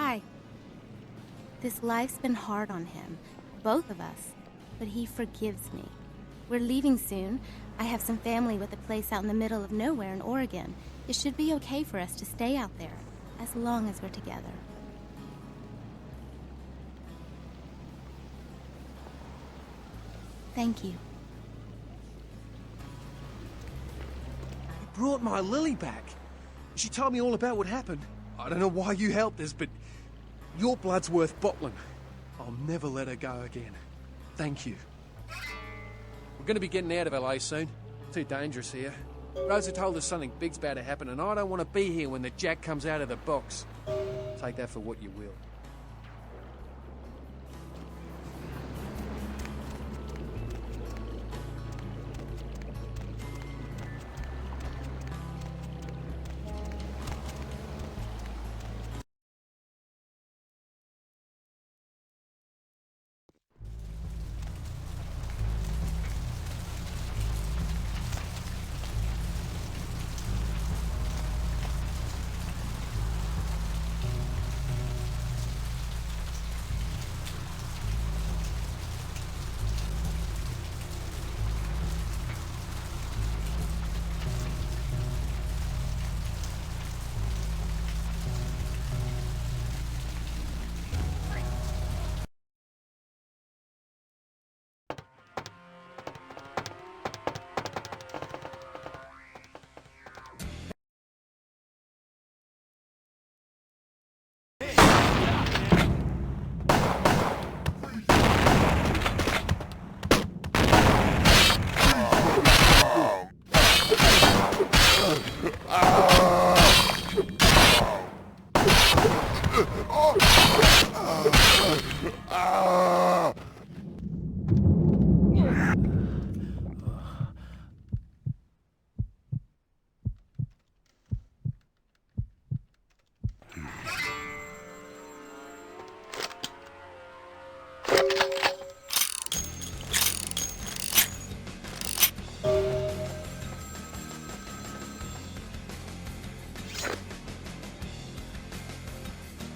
Hi. This life's been hard on him, both of us, but he forgives me. We're leaving soon. I have some family with a place out in the middle of nowhere in Oregon. It should be okay for us to stay out there, as long as we're together. Thank you. You brought my Lily back. She told me all about what happened. I don't know why you helped us, but your blood's worth bottling. I'll never let her go again. Thank you. We're gonna be getting out of LA soon. Too dangerous here. Rosa told us something big's about to happen, and I don't want to be here when the jack comes out of the box. Take that for what you will.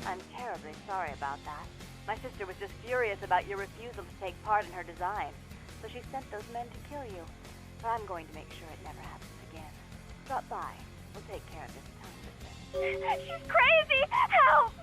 I'm terribly sorry about that. My sister was just furious about your refusal to take part in her design, so she sent those men to kill you. But I'm going to make sure it never happens again. Drop by. We'll take care of this time. She's crazy! Help!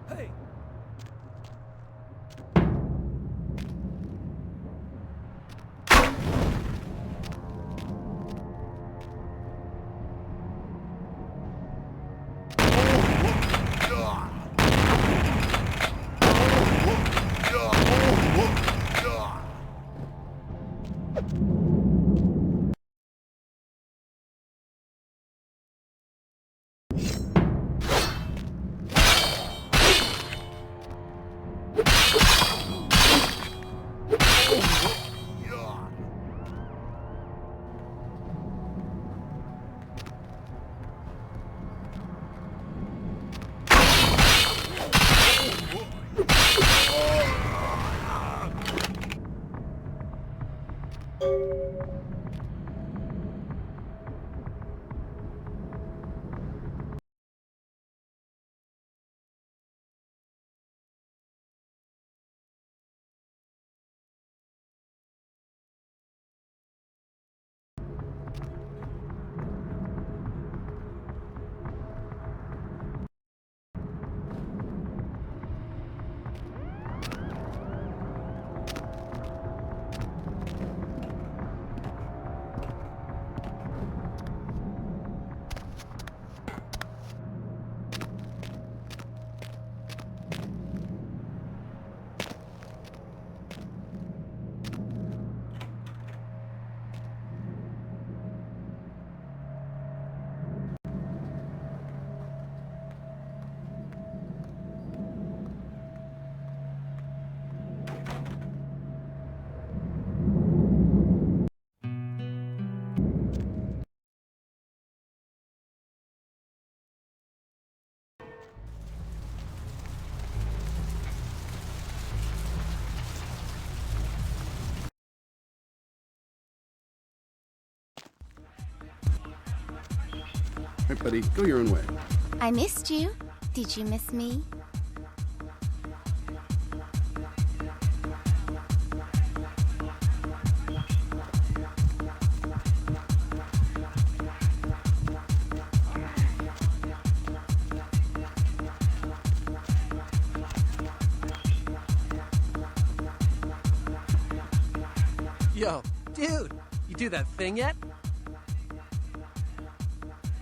Hey! Hey, buddy, go your own way. I missed you. Did you miss me? Yo, dude, you do that thing yet?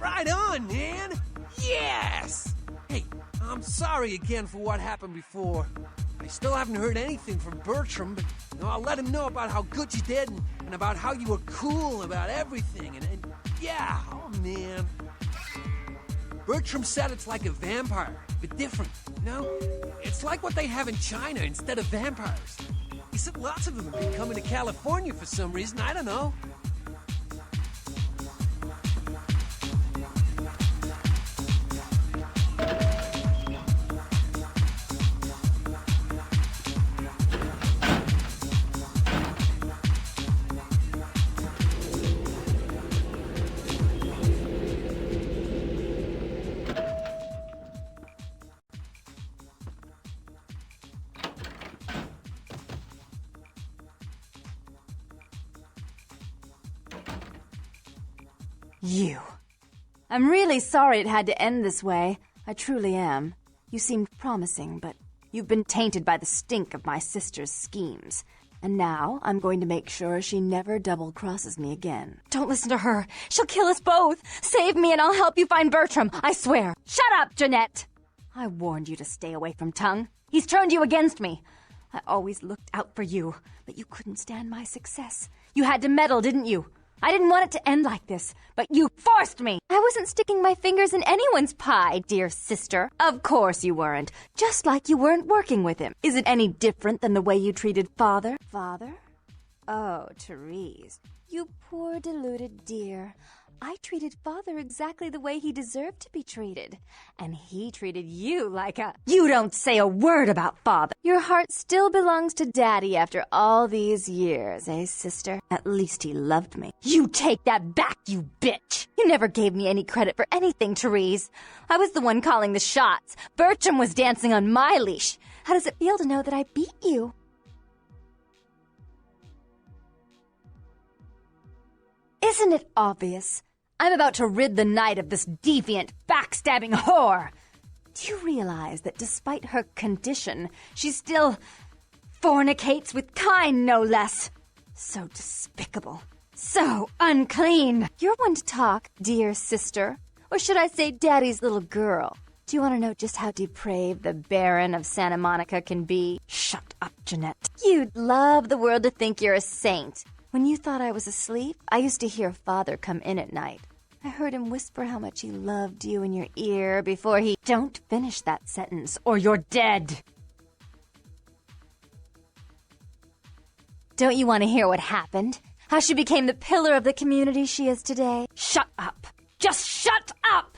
Right on, man! Yes! Hey, I'm sorry again for what happened before. I still haven't heard anything from Bertram, but I'll let him know about how good you did and about how you were cool about everything. And yeah, oh man. Bertram said it's like a vampire, but different, you know? It's like what they have in China instead of vampires. Lots of them have been coming to California for some reason. I don't know. You. I'm really sorry it had to end this way. I truly am. You seemed promising, but you've been tainted by the stink of my sister's schemes. And now I'm going to make sure she never double-crosses me again. Don't listen to her. She'll kill us both. Save me and I'll help you find Bertram. I swear. Shut up, Jeanette! I warned you to stay away from Tongue. He's turned you against me. I always looked out for you, but you couldn't stand my success. You had to meddle, didn't you? I didn't want it to end like this, but you forced me! I wasn't sticking my fingers in anyone's pie, dear sister. Of course you weren't. Just like you weren't working with him. Is it any different than the way you treated Father? Father? Oh, Therese. You poor deluded dear. I treated Father exactly the way he deserved to be treated. And he treated you like a... You don't say a word about Father. Your heart still belongs to Daddy after all these years, eh, sister? At least he loved me. You take that back, you bitch! You never gave me any credit for anything, Therese. I was the one calling the shots. Bertram was dancing on my leash. How does it feel to know that I beat you? Isn't it obvious? I'm about to rid the night of this deviant, backstabbing whore. Do you realize that despite her condition, she still fornicates with Kine, no less? So despicable. So unclean. You're one to talk, dear sister. Or should I say Daddy's little girl? Do you want to know just how depraved the Baron of Santa Monica can be? Shut up, Jeanette. You'd love the world to think you're a saint. When you thought I was asleep, I used to hear Father come in at night. I heard him whisper how much he loved you in your ear before he... Don't finish that sentence, or you're dead! Don't you want to hear what happened? How she became the pillar of the community she is today? Shut up! Just shut up!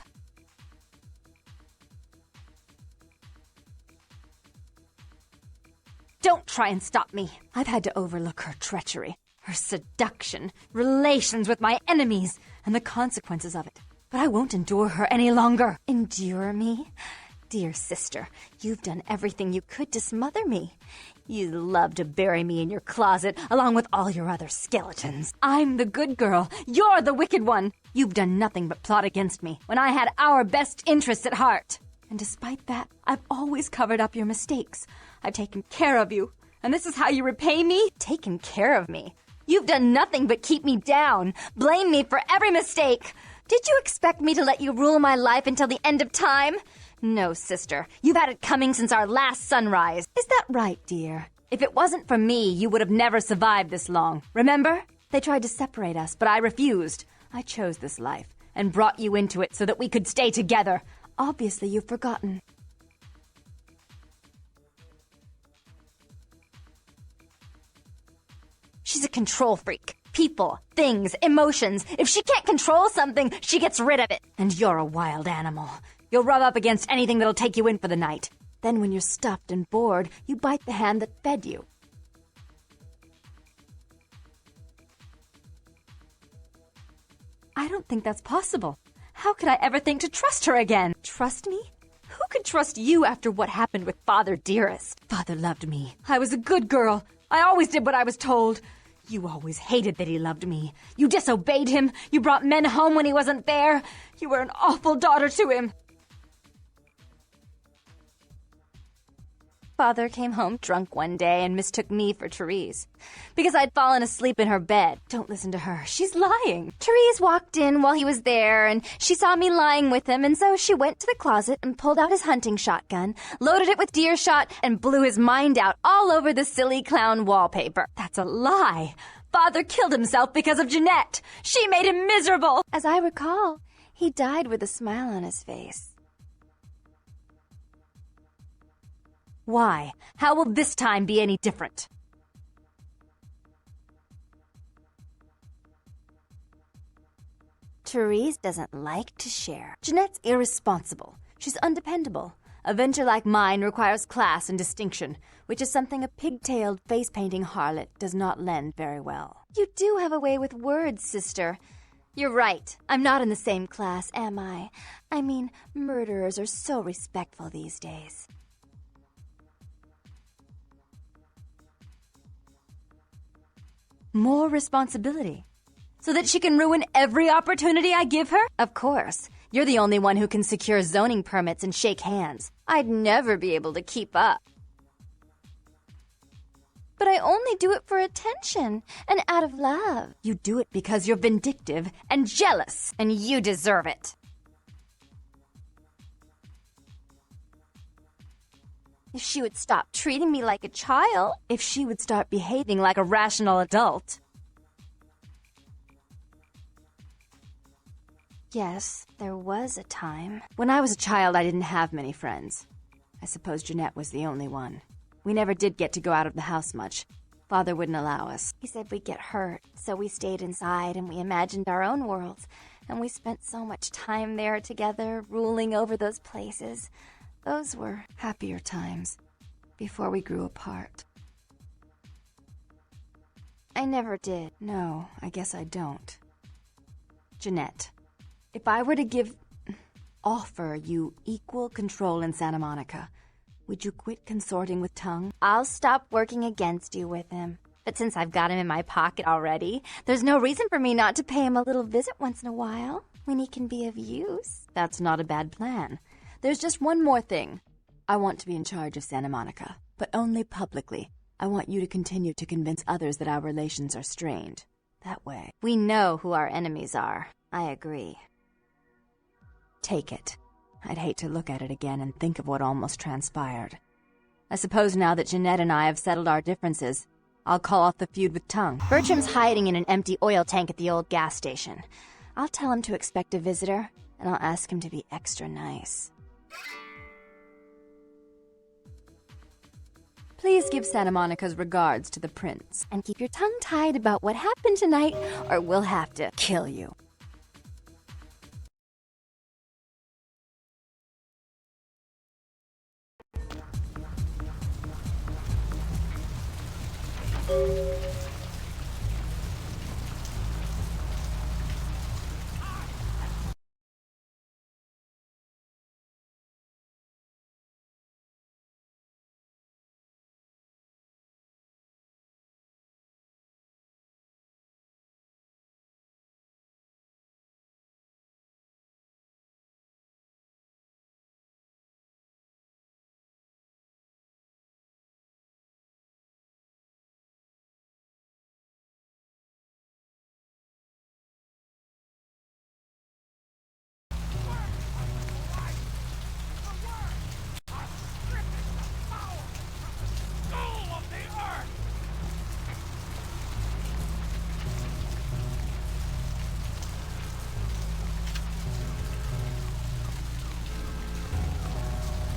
Don't try and stop me. I've had to overlook her treachery, her seduction, relations with my enemies, and the consequences of it. But I won't endure her any longer. Endure me? Dear sister, you've done everything you could to smother me. You love to bury me in your closet, along with all your other skeletons. I'm the good girl. You're the wicked one. You've done nothing but plot against me, when I had our best interests at heart. And despite that, I've always covered up your mistakes. I've taken care of you. And this is how you repay me? Taken care of me. You've done nothing but keep me down, blame me for every mistake. Did you expect me to let you rule my life until the end of time? No, sister. You've had it coming since our last sunrise. Is that right, dear? If it wasn't for me, you would have never survived this long. Remember? They tried to separate us, but I refused. I chose this life and brought you into it so that we could stay together. Obviously, you've forgotten. She's a control freak. People, things, emotions. If she can't control something, she gets rid of it. And you're a wild animal. You'll rub up against anything that'll take you in for the night. Then when you're stuffed and bored, you bite the hand that fed you. I don't think that's possible. How could I ever think to trust her again? Trust me? Who could trust you after what happened with Father Dearest? Father loved me. I was a good girl. I always did what I was told. You always hated that he loved me. You disobeyed him. You brought men home when he wasn't there. You were an awful daughter to him. Father came home drunk one day and mistook me for Therese. Because I'd fallen asleep in her bed. Don't listen to her. She's lying. Therese walked in while he was there, and she saw me lying with him, and so she went to the closet and pulled out his hunting shotgun, loaded it with deer shot, and blew his mind out all over the silly clown wallpaper. That's a lie. Father killed himself because of Jeanette. She made him miserable. As I recall, he died with a smile on his face. Why? How will this time be any different? Therese doesn't like to share. Jeanette's irresponsible. She's undependable. A venture like mine requires class and distinction, which is something a pigtailed, face-painting harlot does not lend very well. You do have a way with words, sister. You're right. I'm not in the same class, am I? I mean, murderers are so respectful these days. More responsibility. So that she can ruin every opportunity I give her? Of course. You're the only one who can secure zoning permits and shake hands. I'd never be able to keep up. But I only do it for attention and out of love. You do it because you're vindictive and jealous, and you deserve it. If she would stop treating me like a child, if she would start behaving like a rational adult. Yes, there was a time. When I was a child, I didn't have many friends. I suppose Jeanette was the only one. We never did get to go out of the house much. Father wouldn't allow us. He said we'd get hurt, so we stayed inside and we imagined our own worlds. And we spent so much time there together, ruling over those places. Those were happier times, before we grew apart. I never did. No, I guess I don't. Jeanette, if I were to offer you equal control in Santa Monica, would you quit consorting with Tongue? I'll stop working against you with him. But since I've got him in my pocket already, there's no reason for me not to pay him a little visit once in a while, when he can be of use. That's not a bad plan. There's just one more thing. I want to be in charge of Santa Monica, but only publicly. I want you to continue to convince others that our relations are strained. That way, we know who our enemies are. I agree. Take it. I'd hate to look at it again and think of what almost transpired. I suppose now that Jeanette and I have settled our differences, I'll call off the feud with Tongue. Bertram's hiding in an empty oil tank at the old gas station. I'll tell him to expect a visitor, and I'll ask him to be extra nice. Please give Santa Monica's regards to the prince, and keep your tongue tied about what happened tonight, or we'll have to kill you.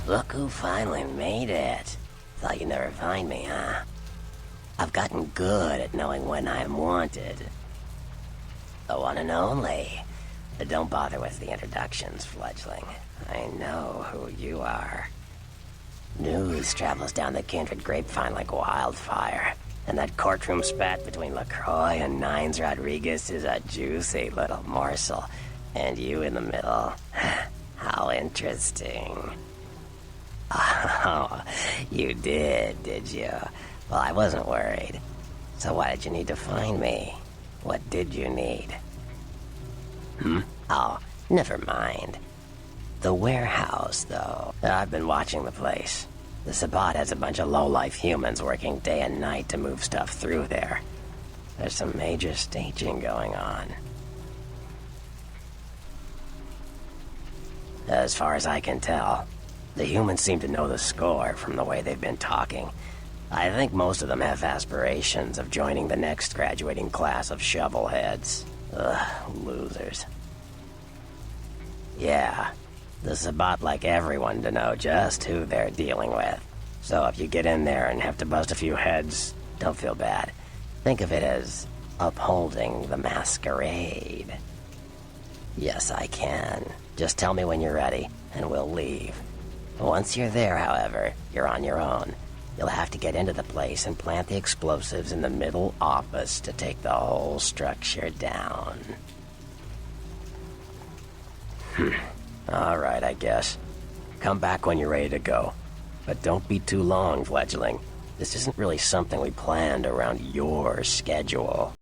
Look who finally made it. Thought you'd never find me, huh? I've gotten good at knowing when I'm wanted. The one and only. But don't bother with the introductions, fledgling. I know who you are. News travels down the kindred grapevine like wildfire. And that courtroom spat between LaCroix and Nines Rodriguez is a juicy little morsel. And you in the middle. How interesting. Oh, you did you? Well, I wasn't worried. So why did you need to find me? What did you need? Oh, never mind. The warehouse, though. I've been watching the place. The Sabbat has a bunch of low-life humans working day and night to move stuff through there. There's some major staging going on. As far as I can tell, the humans seem to know the score from the way they've been talking. I think most of them have aspirations of joining the next graduating class of shovelheads. Ugh, losers. Yeah, the Sabbat like everyone to know just who they're dealing with. So if you get in there and have to bust a few heads, don't feel bad. Think of it as upholding the Masquerade. Yes, I can. Just tell me when you're ready, and we'll leave. Once you're there, however, you're on your own. You'll have to get into the place and plant the explosives in the middle office to take the whole structure down. All right, I guess. Come back when you're ready to go. But don't be too long, fledgling. This isn't really something we planned around your schedule.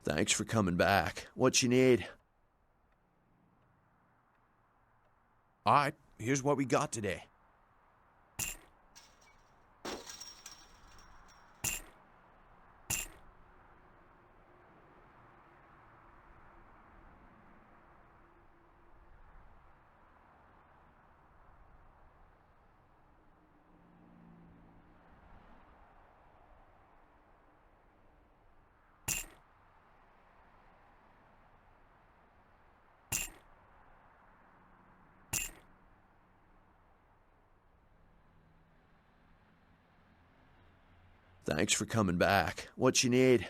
Thanks for coming back. What you need? All right, here's what we got today. Thanks for coming back. What you need?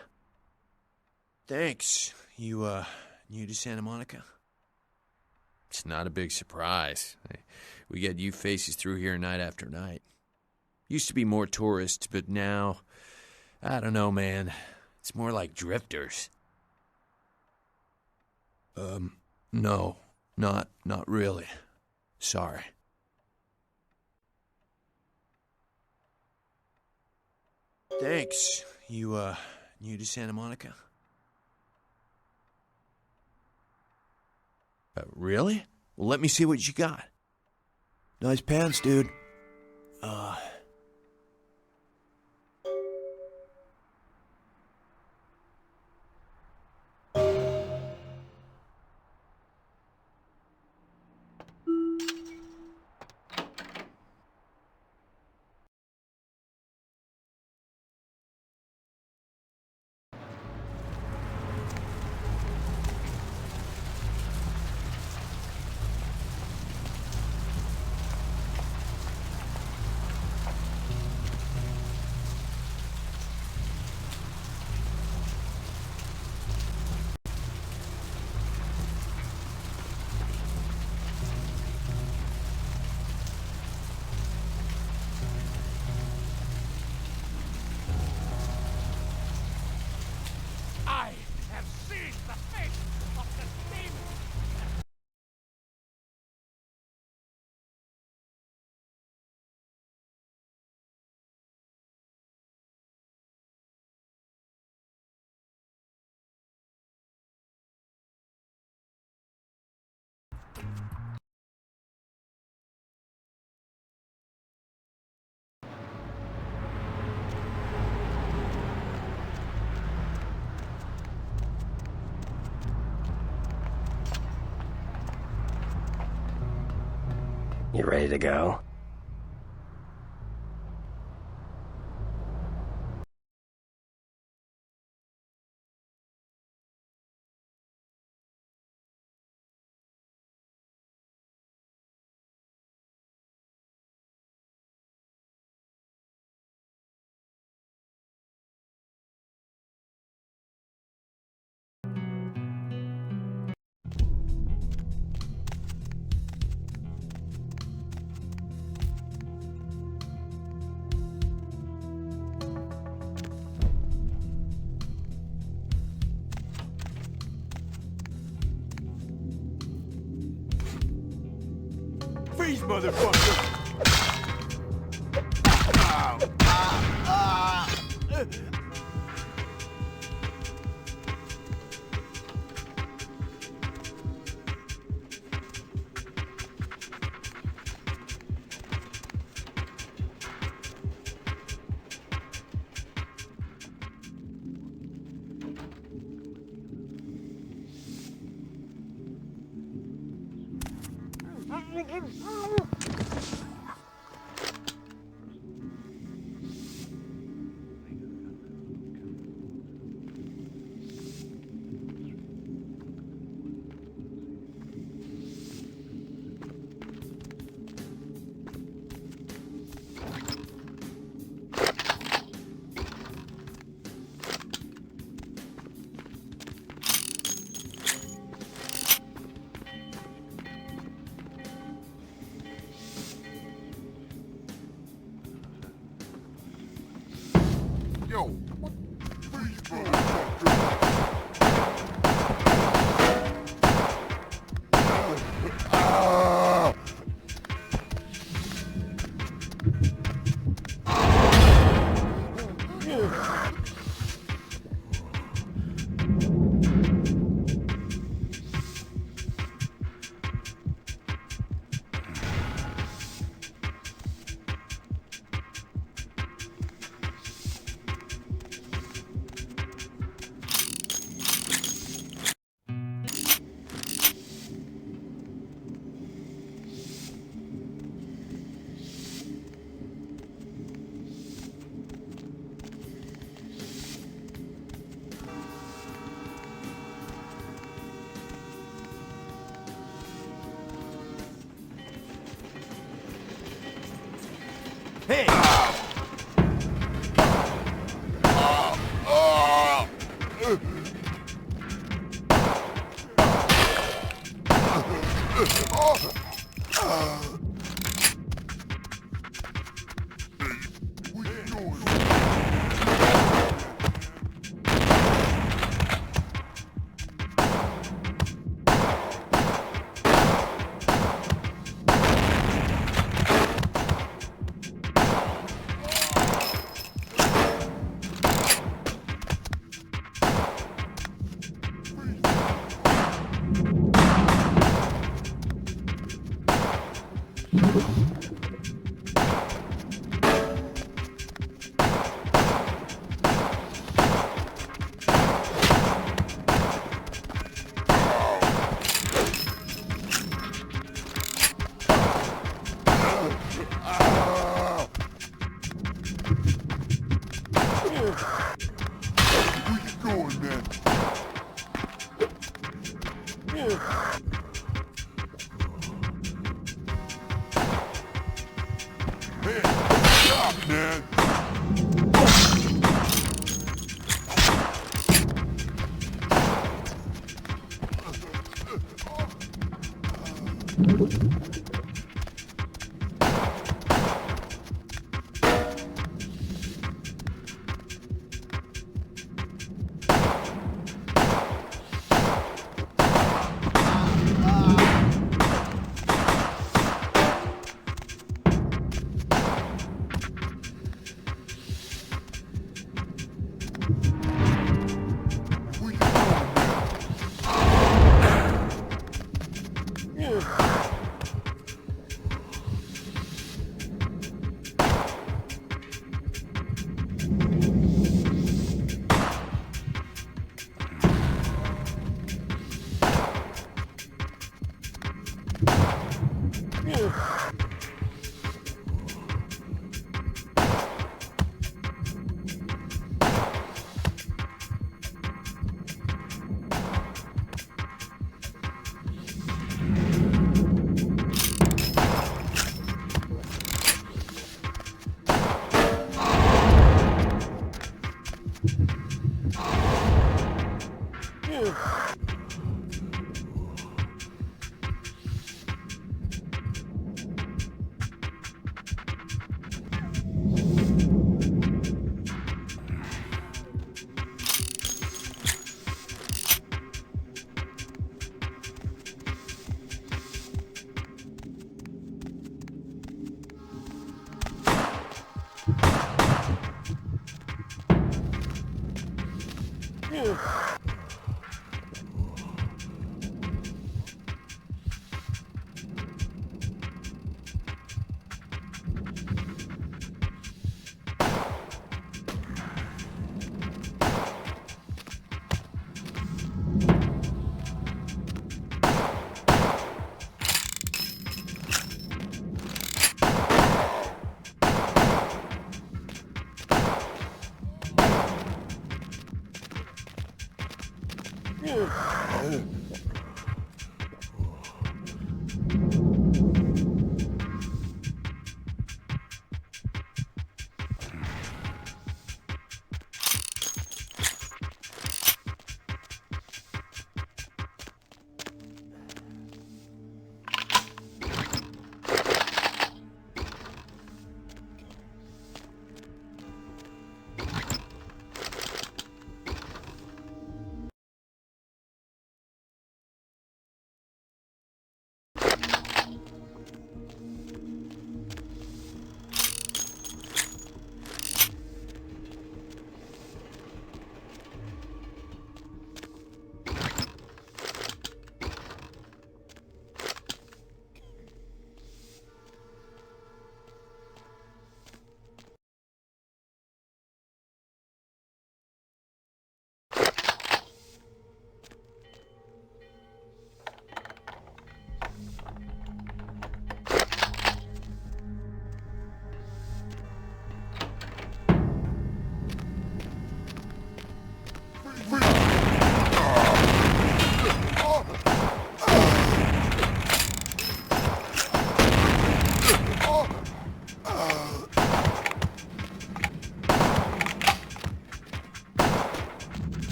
Thanks. You, new to Santa Monica? It's not a big surprise. We get you faces through here night after night. Used to be more tourists, but now, I don't know, man. It's more like drifters. No, not really. Sorry. Thanks. You, new to Santa Monica? Really? Well, let me see what you got. Nice pants, dude. You ready to go? Freeze, motherfucker! Yo, what? Hey!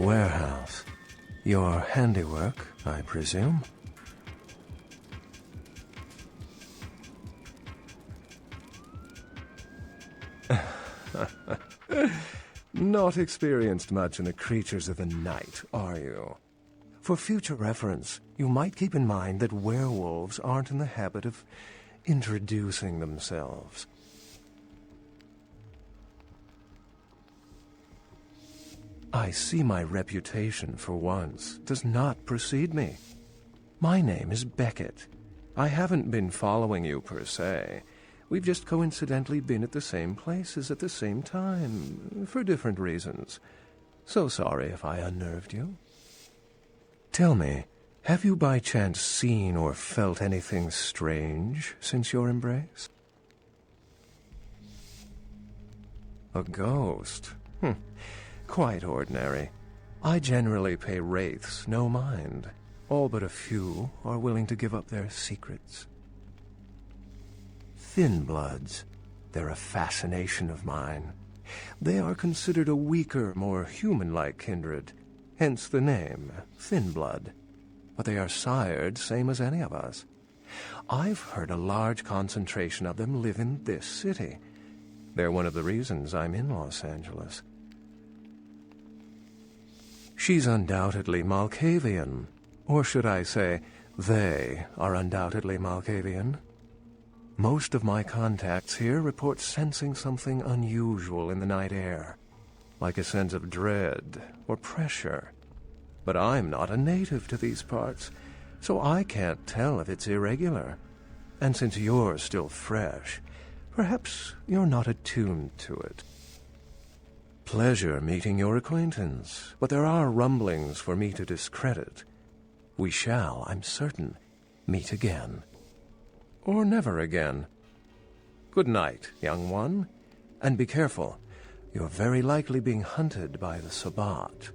warehouse. Your handiwork, I presume? Not experienced much in the creatures of the night, are you? For future reference, you might keep in mind that werewolves aren't in the habit of introducing themselves. I see my reputation, for once, does not precede me. My name is Beckett. I haven't been following you per se. We've just coincidentally been at the same places at the same time, for different reasons. So sorry if I unnerved you. Tell me, have you by chance seen or felt anything strange since your embrace? A ghost? Quite ordinary. I generally pay wraiths no mind. All but a few are willing to give up their secrets. Thin bloods. They're a fascination of mine. They are considered a weaker, more human-like kindred, hence the name, Thin Blood. But they are sired same as any of us. I've heard a large concentration of them live in this city. They're one of the reasons I'm in Los Angeles. She's undoubtedly Malkavian. Or should I say, they are undoubtedly Malkavian. Most of my contacts here report sensing something unusual in the night air, like a sense of dread or pressure. But I'm not a native to these parts, so I can't tell if it's irregular. And since you're still fresh, perhaps you're not attuned to it. Pleasure meeting your acquaintance, but there are rumblings for me to discredit. We shall, I'm certain, meet again. Or never again. Good night, young one, and be careful. You're very likely being hunted by the Sabbat.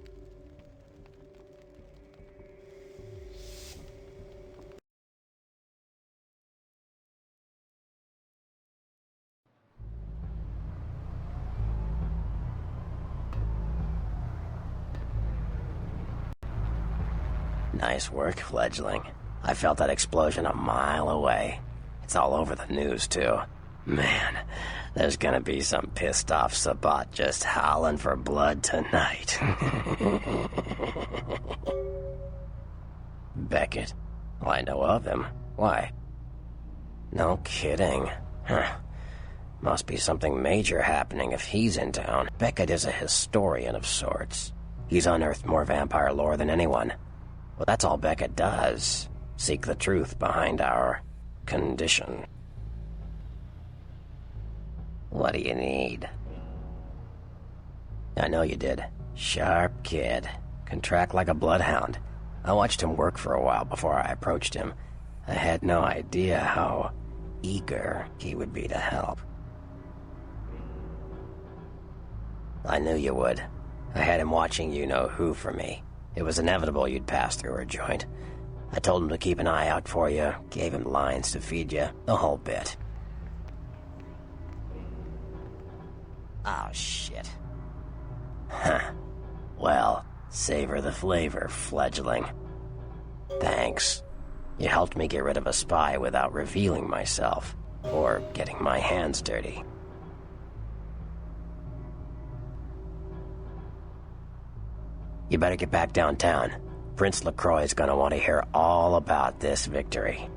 Nice work, fledgling. I felt that explosion a mile away. It's all over the news, too. Man, there's gonna be some pissed-off Sabbat just howling for blood tonight. Beckett. Well, I know of him. Why? No kidding. Huh. Must be something major happening if he's in town. Beckett is a historian of sorts. He's unearthed more vampire lore than anyone. Well, that's all Beckett does. Seek the truth behind our condition. What do you need? I know you did. Sharp kid. Can track like a bloodhound. I watched him work for a while before I approached him. I had no idea how eager he would be to help. I knew you would. I had him watching you-know-who for me. It was inevitable you'd pass through our joint. I told him to keep an eye out for you, gave him lines to feed you, the whole bit. Oh, shit. Huh. Well, savor the flavor, fledgling. Thanks. You helped me get rid of a spy without revealing myself, or getting my hands dirty. You better get back downtown. Prince LaCroix's gonna want to hear all about this victory.